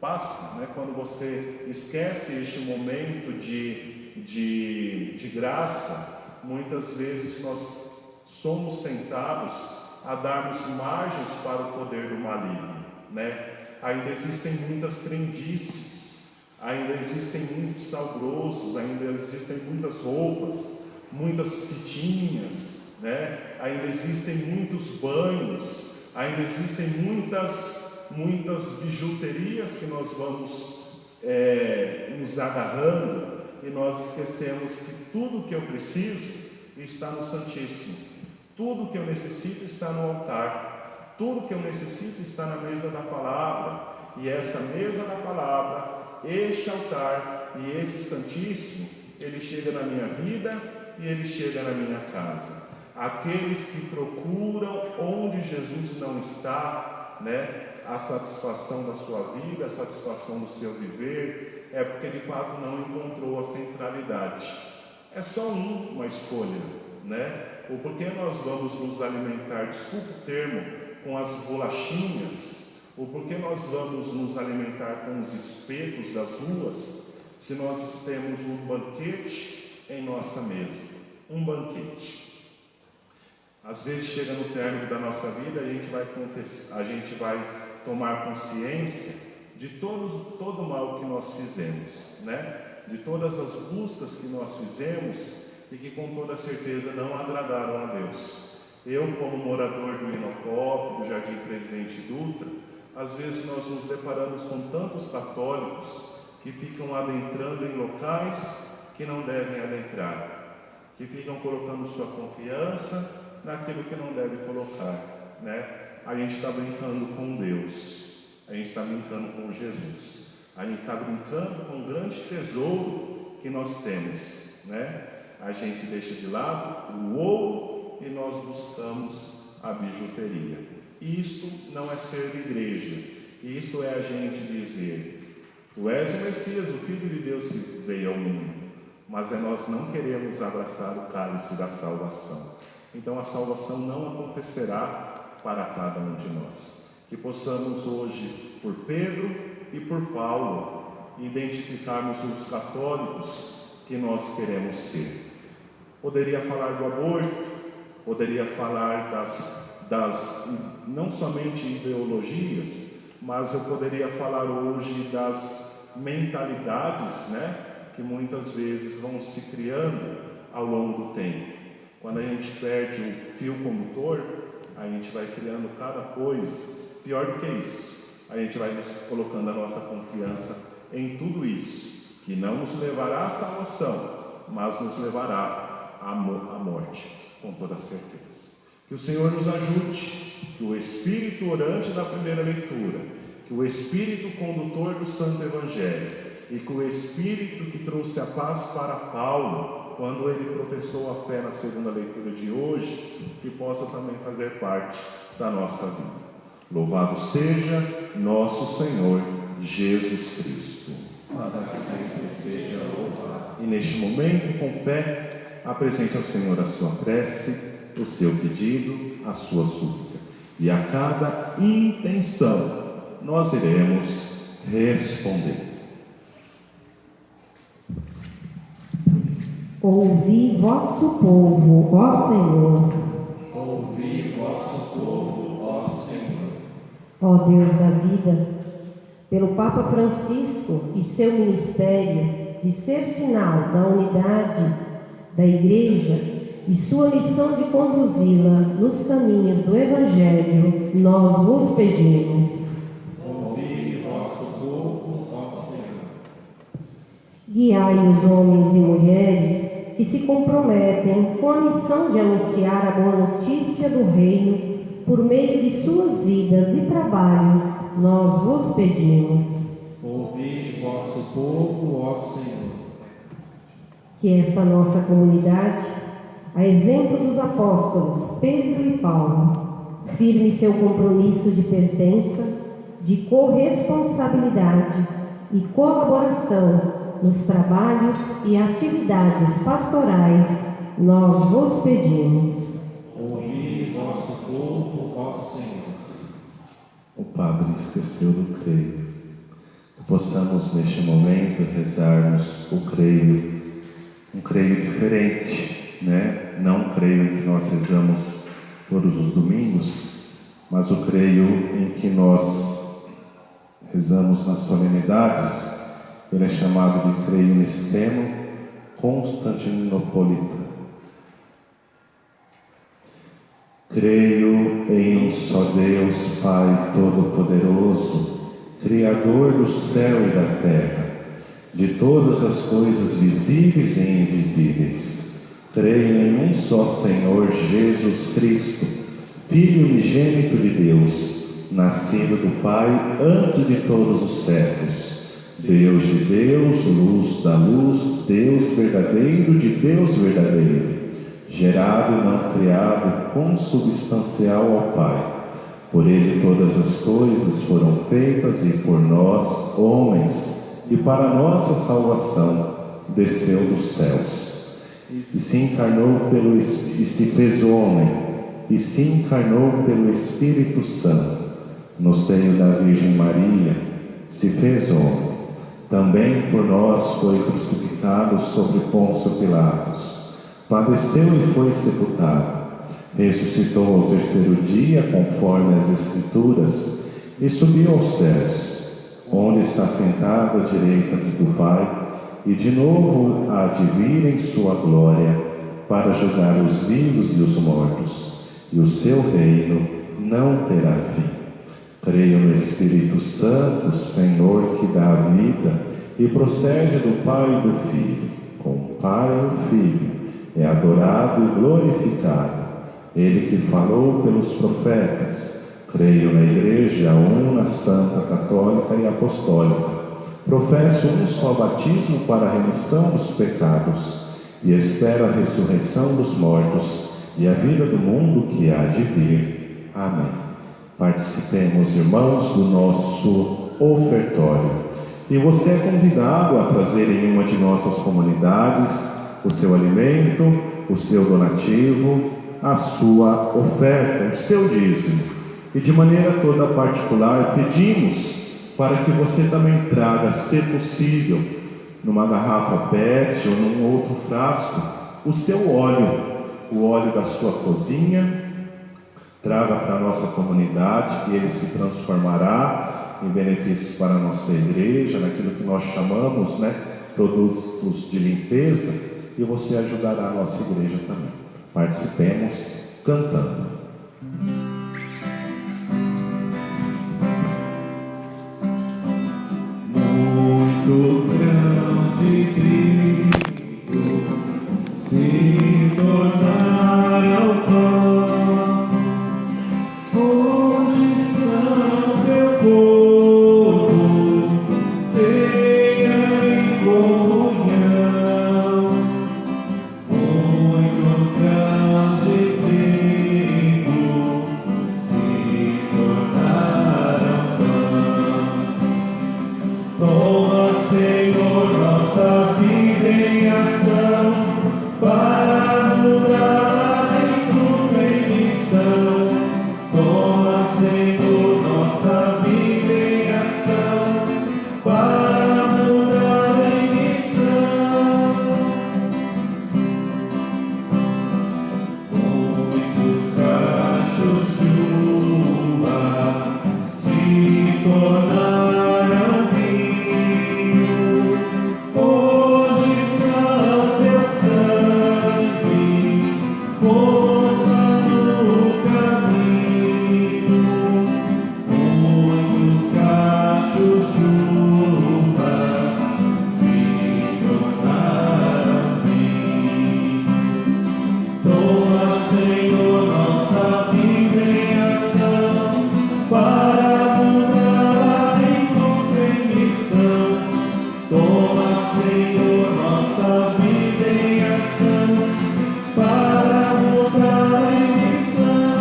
passa, quando você esquece este momento de graça, muitas vezes nós somos tentados a darmos margens para o poder do maligno, Ainda existem muitas crendices, ainda existem muitos salgrosos, ainda existem muitas roupas, muitas fitinhas, ainda existem muitos banhos, ainda existem muitas bijuterias que nós vamos nos agarrando, e nós esquecemos que tudo que eu preciso está no Santíssimo, tudo que eu necessito está no altar, tudo que eu necessito está na mesa da palavra, e essa mesa da palavra, este altar e esse Santíssimo, ele chega na minha vida e ele chega na minha casa. Aqueles que procuram onde Jesus não está, a satisfação da sua vida, a satisfação do seu viver, é porque de fato não encontrou a centralidade. É só uma escolha, O porquê nós vamos nos alimentar, desculpa o termo, com as bolachinhas, o porquê nós vamos nos alimentar com os espetos das ruas, se nós temos um banquete em nossa mesa, um banquete. Às vezes chega no término da nossa vida, a gente vai tomar consciência de todo o mal que nós fizemos, De todas as buscas que nós fizemos e que com toda certeza não agradaram a Deus. Eu, como morador do Inocop, do Jardim Presidente Dutra, às vezes nós nos deparamos com tantos católicos que ficam adentrando em locais que não devem adentrar, que ficam colocando sua confiança naquilo que não deve colocar, A gente está brincando com Deus, a gente está brincando com Jesus, a gente está brincando com o grande tesouro que nós temos, A gente deixa de lado o ouro e nós buscamos a bijuteria. Isto não é ser igreja, isto é a gente dizer: tu és o Messias, o Filho de Deus que veio ao mundo, mas nós não queremos abraçar o cálice da salvação. Então a salvação não acontecerá para cada um de nós. Que possamos hoje, por Pedro e por Paulo, identificarmos os católicos que nós queremos ser. Poderia falar do aborto, poderia falar das não somente ideologias, mas eu poderia falar hoje das mentalidades, né, que muitas vezes vão se criando ao longo do tempo. Quando a gente perde o fio condutor, a gente vai criando cada coisa. Pior do que isso, a gente vai nos colocando a nossa confiança em tudo isso, que não nos levará à salvação, mas nos levará à morte, com toda certeza. Que o Senhor nos ajude, que o Espírito orante da primeira leitura, que o Espírito condutor do Santo Evangelho e que o Espírito que trouxe a paz para Paulo, quando ele professou a fé na segunda leitura de hoje, que possa também fazer parte da nossa vida. Louvado seja nosso Senhor Jesus Cristo. Para sempre seja louvado. E neste momento, com fé, apresente ao Senhor a sua prece, o seu pedido, a sua súplica. E a cada intenção, nós iremos responder. Ouvi vosso povo, ó Senhor. Ouvi vosso povo, ó Senhor. Ó Deus da vida, pelo Papa Francisco e seu ministério de ser sinal da unidade da Igreja e sua missão de conduzi-la nos caminhos do Evangelho, nós vos pedimos. Ouvi vosso povo, ó Senhor. Guiai os homens e mulheres que se comprometem com a missão de anunciar a boa notícia do Reino por meio de suas vidas e trabalhos, nós vos pedimos. Ouvi vosso povo, ó Senhor. Que esta nossa comunidade, a exemplo dos apóstolos Pedro e Paulo, firme seu compromisso de pertença, de corresponsabilidade e colaboração nos trabalhos e atividades pastorais, nós vos pedimos. Ouvi vosso povo, ó Senhor. O Padre esqueceu do creio. Que possamos neste momento rezarmos o creio, um creio diferente, né? Não o creio que nós rezamos todos os domingos, mas o creio em que nós rezamos nas solenidades. Ele é chamado de creio niceno constantinopolita. Creio em um só Deus, Pai Todo-Poderoso, Criador do céu e da terra, de todas as coisas visíveis e invisíveis. Creio em um só Senhor Jesus Cristo, Filho unigênito de Deus, nascido do Pai antes de todos os séculos. Deus de Deus, luz da luz, Deus verdadeiro de Deus verdadeiro, gerado e não criado, consubstancial ao Pai. Por Ele todas as coisas foram feitas e por nós, homens, e para nossa salvação, desceu dos céus. E se encarnou e se fez homem, e se encarnou pelo Espírito Santo, no seio da Virgem Maria, se fez homem. Também por nós foi crucificado sobre Pôncio Pilatos, padeceu e foi sepultado, ressuscitou ao terceiro dia, conforme as Escrituras, e subiu aos céus, onde está sentado à direita do Pai, e de novo há de vir em sua glória, para julgar os vivos e os mortos, e o seu reino não terá fim. Creio no Espírito Santo, Senhor, que dá a vida e procede do Pai e do Filho. Com o Pai e o Filho é adorado e glorificado. Ele que falou pelos profetas. Creio na Igreja una, santa, católica e apostólica. Professo um só batismo para a remissão dos pecados e espero a ressurreição dos mortos e a vida do mundo que há de vir. Amém. Participemos, irmãos, do nosso ofertório. E você é convidado a trazer em uma de nossas comunidades o seu alimento, o seu donativo, a sua oferta, o seu dízimo. E de maneira toda particular, pedimos para que você também traga, se possível, numa garrafa PET ou num outro frasco, o seu óleo, o óleo da sua cozinha, traga para a nossa comunidade, que ele se transformará em benefícios para a nossa igreja, naquilo que nós chamamos, produtos de limpeza, e você ajudará a nossa igreja também. Participemos cantando. Muitos grãos de trigo se tornaram pão, hoje são teu corpo, ceia e comunhão. Muitos grãos de trigo se tornaram pão. Toma, Senhor, nossa vida em ação, para mudar em fruto em missão. Toma, Senhor, nossa vida em ação, para mudar em missão. Muitos cachos de uva se tornaram vinho, hoje são teu sangue, força no caminho. Muitos cachos de uva se tornaram vinho. Toma, Senhor, nossa vida em ação, para mudar em fruto em missão. Toma, Senhor, nossa vida em ação, para mudar em missão.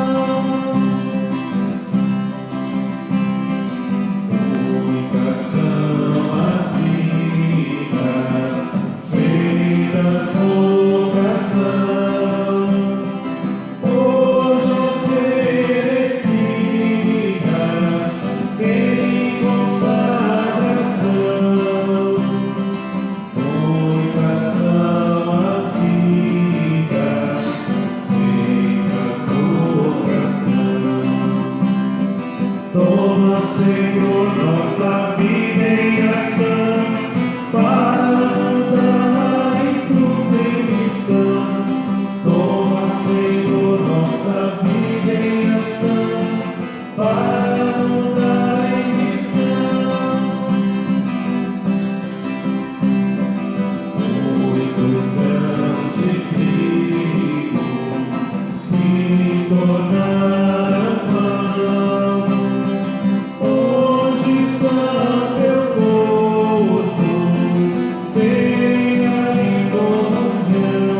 Muitas são as vidas feitas vocação, hoje oferecidas em consagração. Muitas são as vidas feitas vocação. Toma, Senhor, nossa vida em ação, para mudar em fruto em missão. Toma, Senhor, nossa vida em ação, para mudar em missão. Muitos grãos de trigo se tornaram pão, hoje são teu corpo, ceia e comunhão.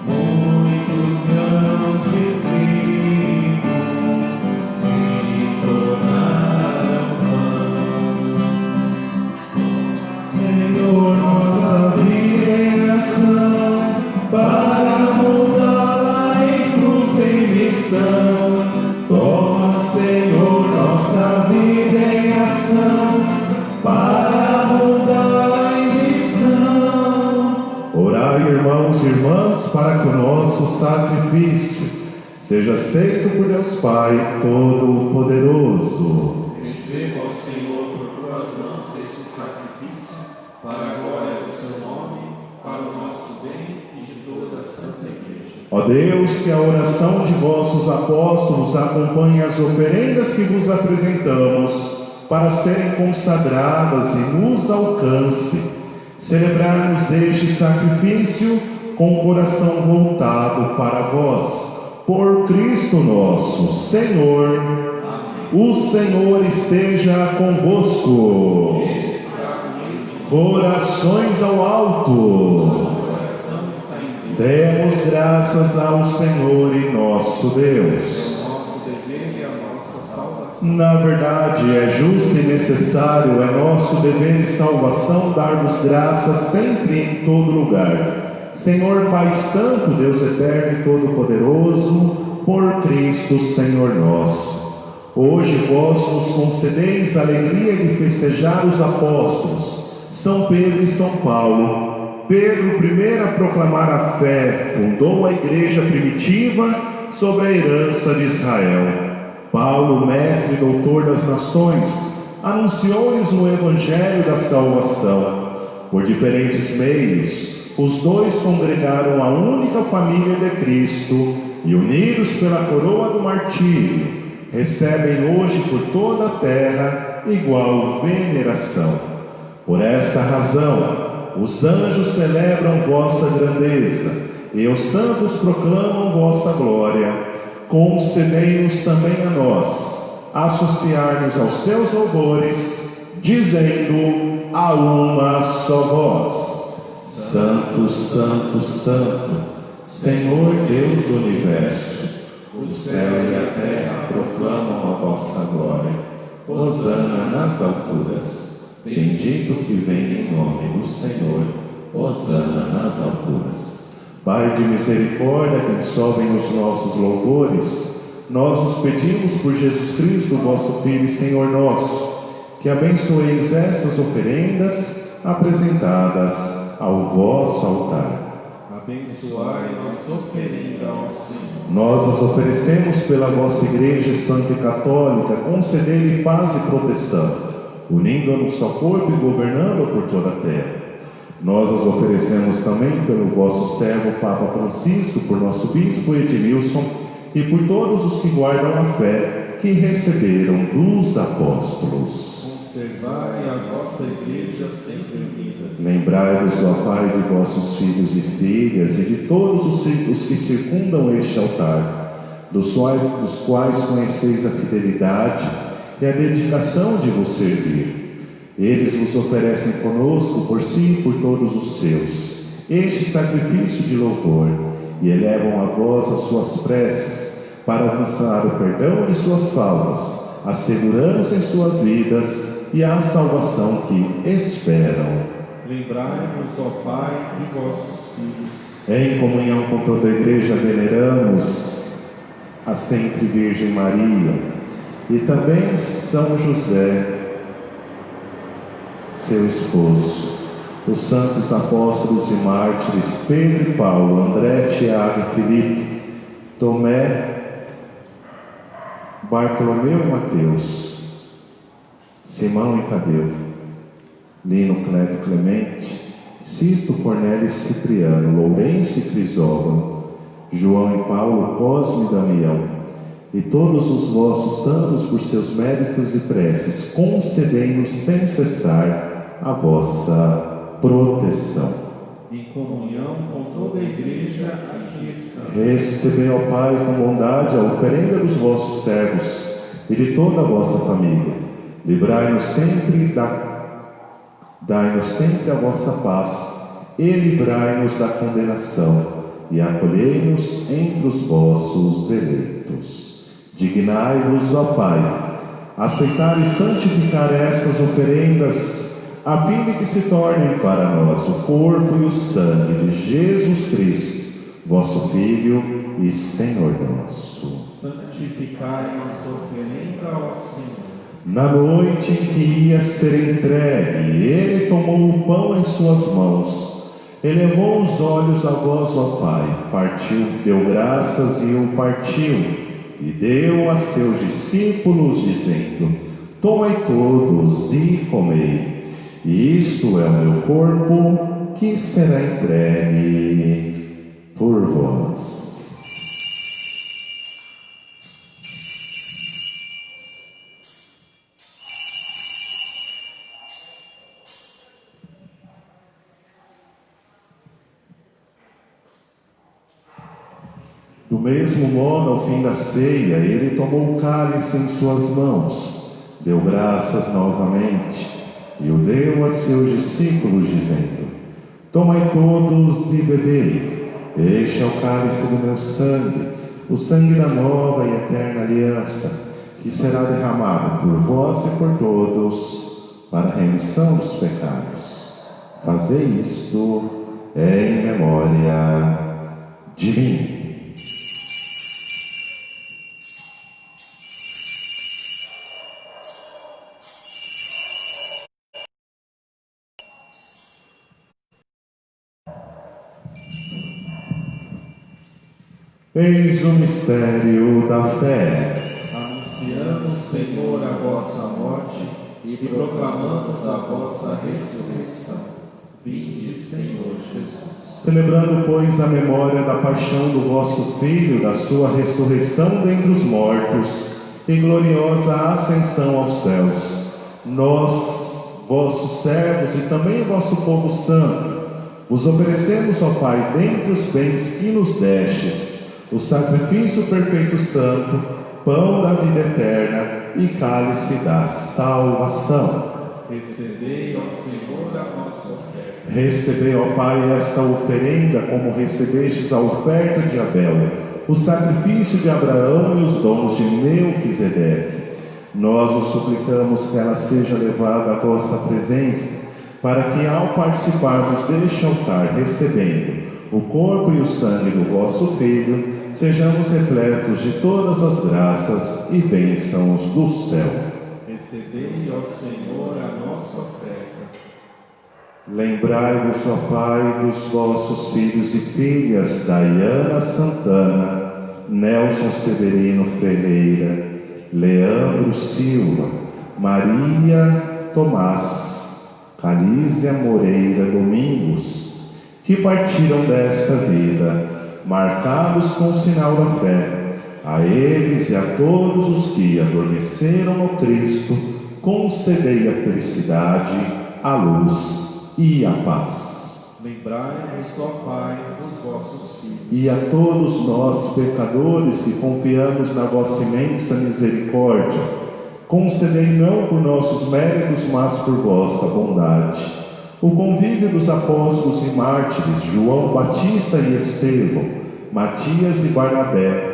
Muitos grãos de trigo se tornaram pão. Senhor, nossa vida em ação, para mudar em fruto em missão. Toma, Senhor, nossa vida em ação, para mudar em missão. Orai, irmãos e irmãs, para que o nosso sacrifício seja aceito por Deus Pai Todo-Poderoso. Receba ao Senhor por tuas mãos este sacrifício, para a glória do seu nome, para o nosso bem e de toda a Santa Igreja. Ó Deus, que a oração de vossos apóstolos acompanhe as oferendas que vos apresentamos, para serem consagradas e nos alcance. Celebrarmos este sacrifício com o coração voltado para vós. Por Cristo nosso Senhor. Amém. O Senhor esteja convosco. Corações ao alto. Demos graças ao Senhor e nosso Deus. Na verdade, é justo e necessário, é nosso dever e salvação dar-vos graças sempre e em todo lugar. Senhor Pai Santo, Deus eterno e todo-poderoso, por Cristo Senhor nosso. Hoje vós nos concedeis a alegria de festejar os apóstolos, São Pedro e São Paulo, Pedro, primeiro a proclamar a fé, fundou a igreja primitiva sobre a herança de Israel. Paulo, mestre e doutor das nações, anunciou-lhes o evangelho da salvação. Por diferentes meios, os dois congregaram a única família de Cristo e, unidos pela coroa do martírio, recebem hoje por toda a terra igual veneração. Por esta razão, os anjos celebram vossa grandeza e os santos proclamam vossa glória. Concedei-nos também a nós associar-nos aos seus louvores, dizendo a uma só voz: Santo, Santo, Santo, Senhor Deus do universo, o céu e a terra proclamam a vossa glória. Hosana nas alturas. Bendito que vem em nome do Senhor. Hosana nas alturas. Pai de misericórdia, que dissolvem os nossos louvores, nós os pedimos por Jesus Cristo, vosso Filho e Senhor nosso, que abençoeis estas oferendas apresentadas ao vosso altar. Abençoai nossa oferenda ao Senhor. Nós as oferecemos pela vossa Igreja Santa e Católica, concedei-lhe paz e proteção, unindo-a no só corpo e governando-a por toda a terra. Nós as oferecemos também pelo vosso servo Papa Francisco, por nosso Bispo Edmilson e por todos os que guardam a fé que receberam dos apóstolos. Conservai a vossa Igreja sempre unida. Lembrai-vos, ó Pai, de vossos filhos e filhas e de todos os que circundam este altar, dos quais conheceis a fidelidade e a dedicação de vos servir. Eles vos oferecem conosco, por si e por todos os seus, este sacrifício de louvor, e elevam a vós as suas preces, para alcançar o perdão de suas faltas, a segurança em suas vidas e a salvação que esperam. Lembrai-vos, ó Pai, de vossos filhos. Em comunhão com toda a Igreja, veneramos a sempre Virgem Maria e também São José, seu esposo, os santos apóstolos e mártires Pedro e Paulo, André, Tiago e Filipe, Tomé, Bartolomeu e Mateus, Simão e Tadeu, Lino, Cleto, Clemente, Sisto, Cornélio e Cipriano, Lourenço e Crisóvão, João e Paulo, Cosme e Damião, e todos os vossos santos, por seus méritos e preces, concedei-nos sem cessar a vossa proteção. Em comunhão com toda a Igreja aqui estamos. Recebei, ó Pai, com bondade a oferenda dos vossos servos e de toda a vossa família. Livrai-nos sempre dai-nos sempre a vossa paz e livrai-nos da condenação e acolhei-nos entre os vossos eleitos. Dignai-vos, ó Pai, aceitar e santificar estas oferendas, a fim de que se tornem para nós o corpo e o sangue de Jesus Cristo, vosso Filho e Senhor nosso. Santificai nossa oferenda ao Senhor. Na noite em que ia ser entregue, ele tomou o pão em suas mãos, elevou os olhos a vós, ó Pai, partiu, deu graças e o partiu, e deu a seus discípulos, dizendo: Tomai todos e comei, isto é o meu corpo, que será entregue por vós. Do mesmo modo, ao fim da ceia, ele tomou o cálice em suas mãos, deu graças novamente e o deu a seus discípulos, dizendo: Tomai todos e bebei, este é o cálice do meu sangue, o sangue da nova e eterna aliança, que será derramado por vós e por todos para a remissão dos pecados. Fazei isto em memória de mim. Eis o mistério da fé. Anunciamos, Senhor, a vossa morte e proclamamos a vossa ressurreição. Vinde, Senhor Jesus. Celebrando, pois, a memória da paixão do vosso Filho, da sua ressurreição dentre os mortos e gloriosa ascensão aos céus, nós, vossos servos e também vosso povo santo, vos oferecemos, ó Pai, dentre os bens que nos destes, o sacrifício perfeito santo, pão da vida eterna e cálice da salvação. Recebei, ó Senhor, a nossa oferta. Recebei, ó Pai, esta oferenda, como recebestes a oferta de Abel, o sacrifício de Abraão e os dons de Melquisedeque. Nós vos suplicamos que ela seja levada à vossa presença, para que, ao participarmos deste altar, recebendo o corpo e o sangue do vosso Filho, sejamos repletos de todas as graças e bênçãos do céu. Recebei, ó Senhor, a nossa oferta. Lembrai-vos, ó Pai, dos vossos filhos e filhas, Daiana Santana, Nelson Severino Ferreira, Leandro Silva, Maria Tomás, Calísia Moreira Domingos, que partiram desta vida, marcados com o sinal da fé. A eles e a todos os que adormeceram no Cristo, concedei a felicidade, a luz e a paz. Lembrai-vos, ó Pai, dos vossos filhos. E a todos nós, pecadores, que confiamos na vossa imensa misericórdia, concedei não por nossos méritos, mas por vossa bondade, o convívio dos apóstolos e mártires João Batista e Estevão, Matias e Barnabé,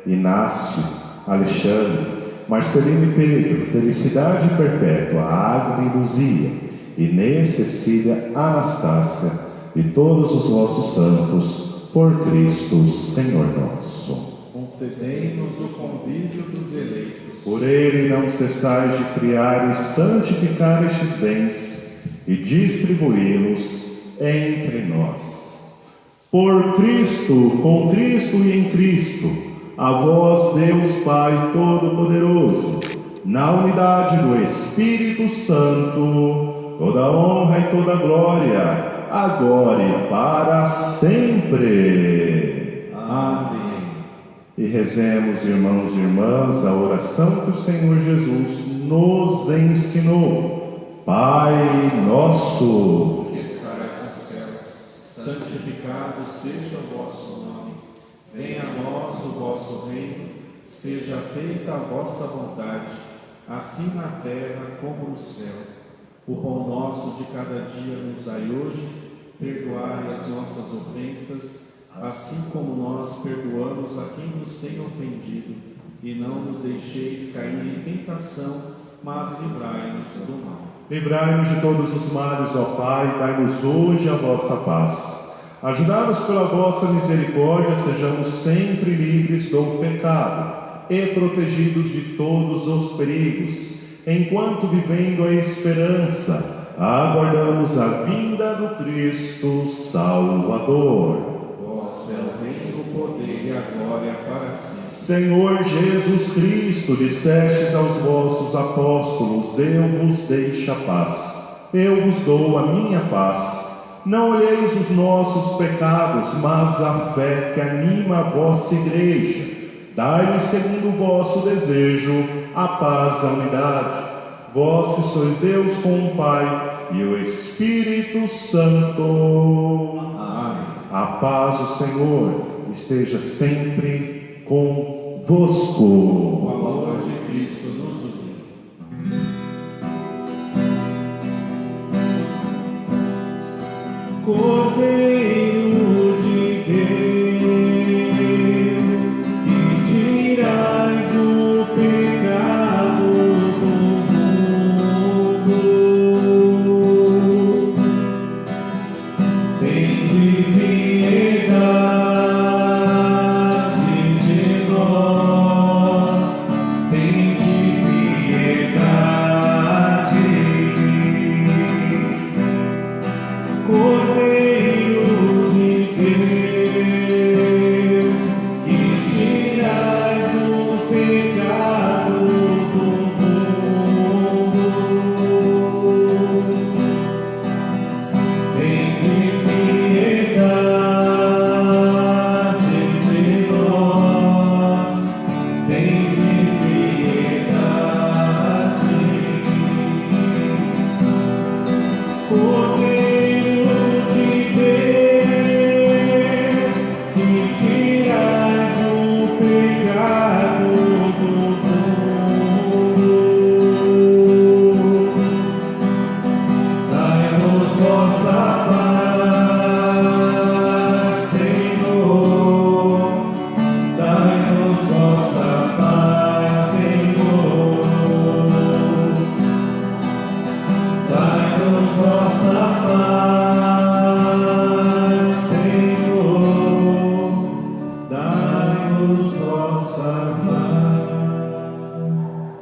Inácio, Alexandre, Marcelino e Pedro, Felicidade Perpétua, Agnes e Luzia, Inês, Cecília, Anastácia e todos os vossos santos, por Cristo, Senhor nosso. Concedei-nos o convívio dos eleitos. Por ele não cessais de criar e santificar estes bens e distribuí-los entre nós. Por Cristo, com Cristo e em Cristo, a vós, Deus Pai Todo-Poderoso, na unidade do Espírito Santo, toda honra e toda glória, agora e para sempre. Amém. E rezemos, irmãos e irmãs, a oração que o Senhor Jesus nos ensinou. Pai nosso, Que estais no céu, santificado seja o vosso nome. Venha a nós o vosso reino, seja feita a vossa vontade, assim na terra como no céu. O pão nosso de cada dia nos dai hoje, perdoai as nossas ofensas, assim como nós perdoamos a quem nos tem ofendido, e não nos deixeis cair em tentação, mas livrai-nos do mal. livrai-nos de todos os males, ó Pai, dai-nos hoje a vossa paz. Ajudai-nos pela vossa misericórdia, sejamos sempre livres do pecado e protegidos de todos os perigos, enquanto, vivendo a esperança, aguardamos a vinda do Cristo Salvador. Vós é o reino, o poder e a glória para sempre. Senhor Jesus Cristo, dissestes aos vossos apóstolos: eu vos deixo a paz, eu vos dou a minha paz. Não olheis os nossos pecados, mas a fé que anima a vossa igreja. Dai-lhe, segundo o vosso desejo, a paz, a unidade. Vós que sois Deus com o Pai e o Espírito Santo. Amém. A paz do Senhor esteja sempre convosco. O amor de Cristo nos une. Cordeiro de Deus, que tirais o pecado do mundo, tende piedade de nós.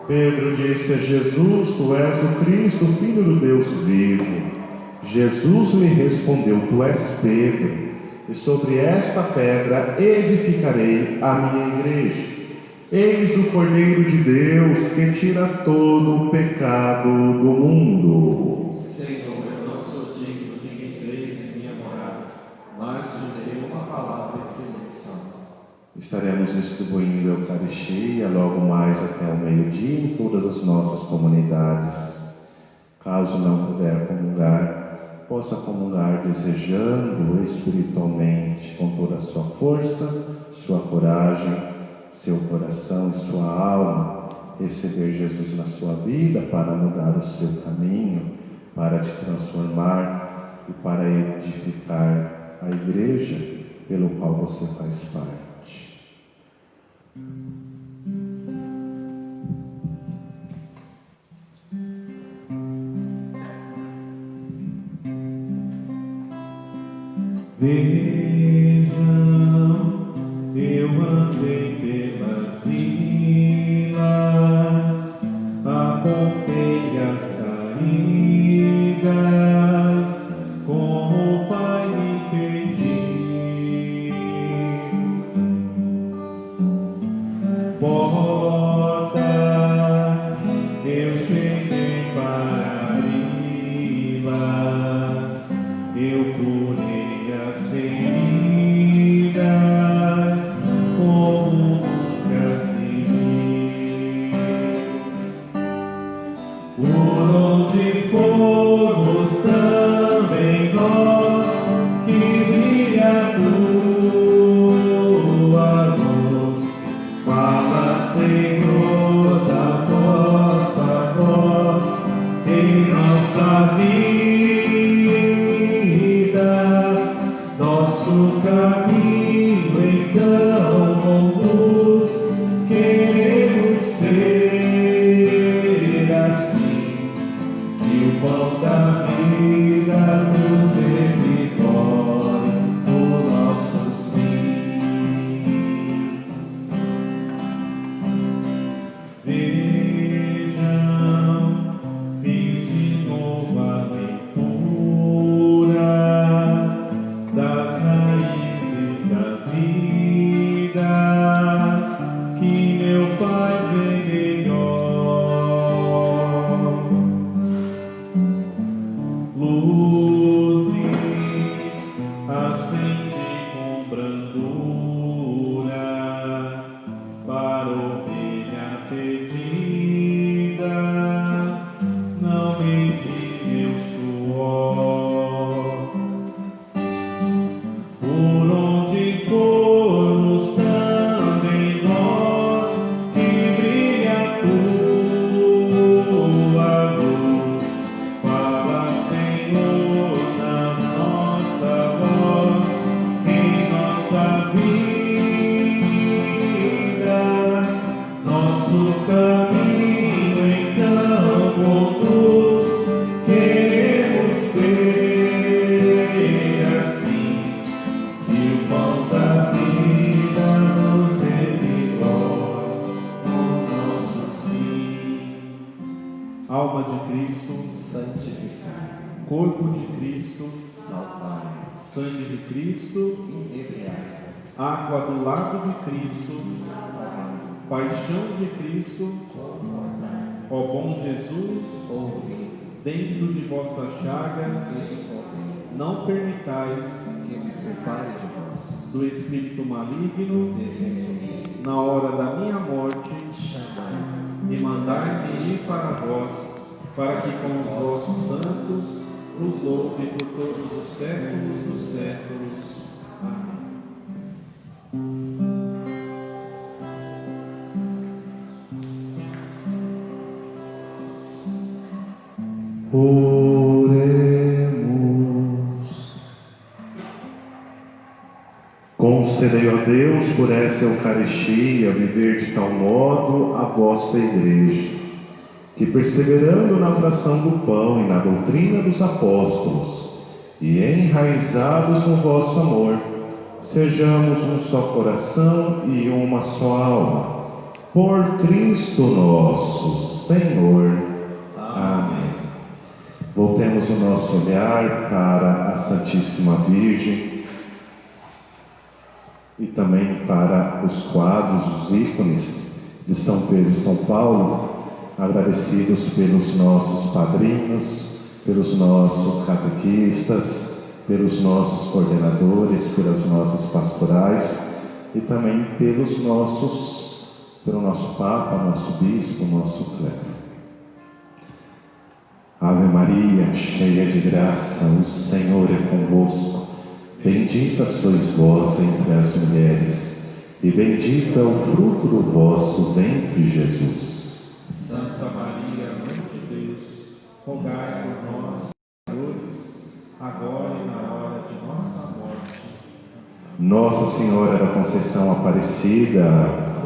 Pedro disse a Jesus: Tu és o Cristo, o Filho do Deus vivo. Jesus lhe respondeu: Tu és Pedro, e sobre esta pedra edificarei a minha igreja. Eis o Cordeiro de Deus que tira todo o pecado do mundo. Senhor, eu não sou digno de que entreis em minha morada, mas direi uma palavra e serei salvo. Estaremos distribuindo a Eucaristia logo mais até o meio-dia em todas as nossas comunidades. Caso não puder comungar, possa comungar desejando espiritualmente, com toda a sua força, sua coragem, seu coração e sua alma, receber Jesus na sua vida para mudar o seu caminho, para te transformar e para edificar a igreja pelo qual você faz parte. Vejam, eu andei pelas vilas, apontei as saídas, como o Pai me pediu. Portas, eu cheguei para abri-las, eu curei as feridas, como nunca se viu. Por onde formos também nós, que brilha a tua luz. Fala, Senhor, da vossa voz em nossa vida, nosso caminho então conduz. Queremos ser assim, que o pão da vida nos revigore o nosso sim. Vejam, fiz de novo a leitura das raízes da vida, que meu Pai vê melhor. Luzes acende com brandura para ovelha perdida, não medi meu suor. Por onde formos também nós, que brilha a tua luz. Fala, Senhor, na nossa voz, em nossa vida, nosso caminho então conduz. Queremos ser assim, que o pão da vida nos revigore o nosso sim. Alma de Cristo, santificai. Corpo de Cristo, salvai. Sangue de Cristo, inebriai. Água do lado de Cristo, paixão de Cristo, ó bom Jesus, ouve. Dentro de vossas chagas, não permitais que me separe de vós. Do espírito maligno, na hora da minha morte, chamai-me e mandai-me ir para vós, para que com os vossos santos nos louve por todos os séculos dos séculos. Amém. Oremos. Concedei, ó Deus, por essa Eucaristia, viver de tal modo a vossa Igreja, que perseverando na fração do pão e na doutrina dos apóstolos, e enraizados no vosso amor, sejamos um só coração e uma só alma. Por Cristo nosso Senhor. Amém. Voltemos o nosso olhar para a Santíssima Virgem e também para os quadros, os ícones de São Pedro e São Paulo, agradecidos pelos nossos padrinhos, pelos nossos catequistas, pelos nossos coordenadores, pelas nossas pastorais e também pelo nosso Papa, nosso Bispo, nosso clero. Ave Maria, cheia de graça, o Senhor é convosco. Bendita sois vós entre as mulheres, e bendito é o fruto do vosso ventre, Jesus. Santa Maria, Mãe de Deus, rogai por nós, pecadores, agora e na hora de nossa morte. Nossa Senhora da Conceição Aparecida,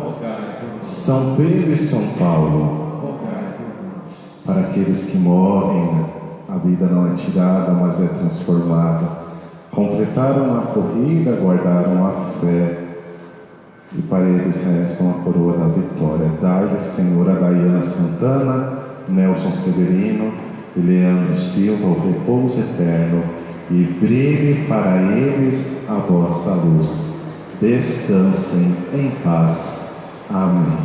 Rogai por nós. São Pedro e São Paulo, Rogai por nós. para aqueles que morrem, a vida não é tirada, mas é transformada. Completaram a corrida, guardaram a fé, e para eles restam a coroa da vitória. Dai-lhe, Senhor, a Daiana Santana, Nelson Severino e Leandro Silva, o repouso eterno, e brilhe para eles a vossa luz. Descansem em paz. Amém.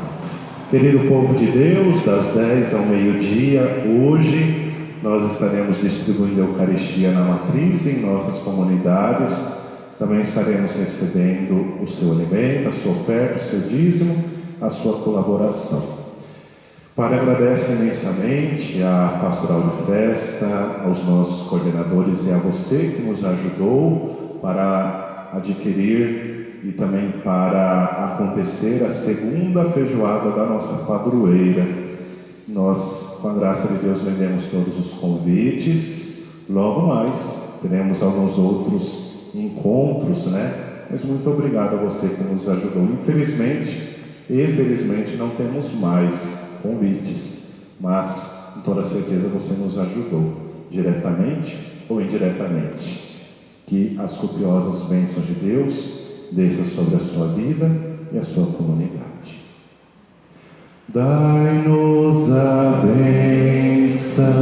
Querido povo de Deus, das 10 ao meio-dia, hoje nós estaremos distribuindo a Eucaristia na matriz em nossas comunidades. Também estaremos recebendo o seu alimento, a sua oferta, o seu dízimo, a sua colaboração. O Padre agradece imensamente à Pastoral de Festa, aos nossos coordenadores e a você que nos ajudou para adquirir e também para acontecer a segunda feijoada da nossa padroeira. Nós, com a graça de Deus, vendemos todos os convites. Logo mais teremos alguns outros encontros, né? Mas muito obrigado a você que nos ajudou. Infelizmente e felizmente não temos mais convites, mas com toda certeza você nos ajudou, diretamente ou indiretamente. Que as copiosas bênçãos de Deus desçam sobre a sua vida e a sua comunidade. Dai-nos a bênção,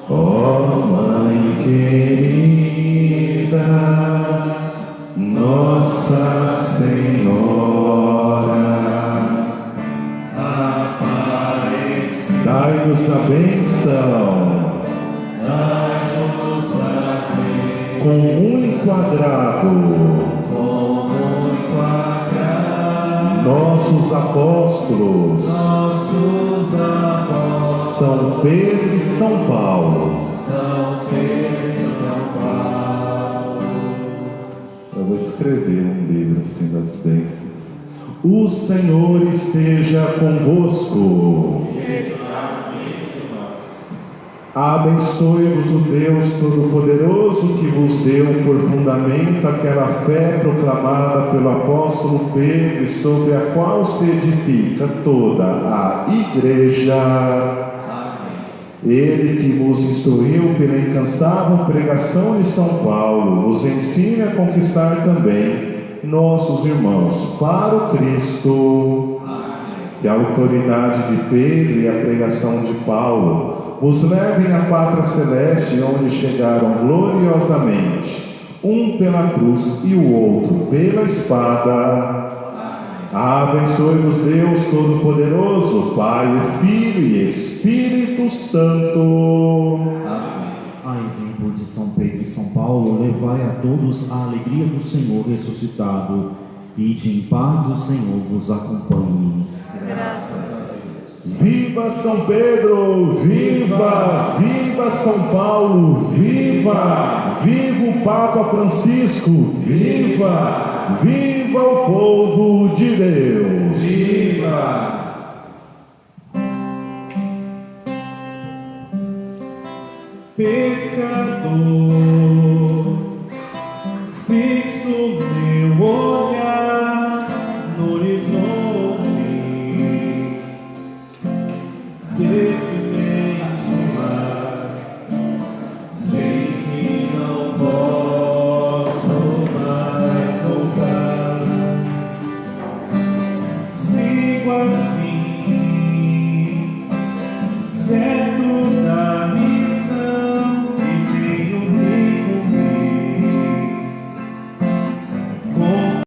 ó Mãe querida, Nossa Senhora, apareça. Dai-nos a bênção, dai-nos a bênção, com um quadrado. Nossos apóstolos, São Pedro e São Paulo. Eu vou escrever um livro assim das bênçãos. O Senhor esteja convosco. Abençoe-vos o Deus Todo-Poderoso, que vos deu por fundamento aquela fé proclamada pelo apóstolo Pedro e sobre a qual se edifica toda a Igreja. Ele que vos instruiu pela incansável pregação de São Paulo, vos ensine a conquistar também nossos irmãos para o Cristo. Que a autoridade de Pedro e a pregação de Paulo vos levem à pátria celeste, onde chegaram gloriosamente, um pela cruz e o outro pela espada. Abençoe-vos Deus Todo-Poderoso, Pai, Filho e Espírito Santo. A exemplo de São Pedro e São Paulo, levai a todos a alegria do Senhor ressuscitado. Ide em paz, o Senhor vos acompanhe. Graças a Deus. Viva São Pedro, viva! Viva São Paulo, viva! Viva o Papa Francisco, viva! Viva o povo de Deus!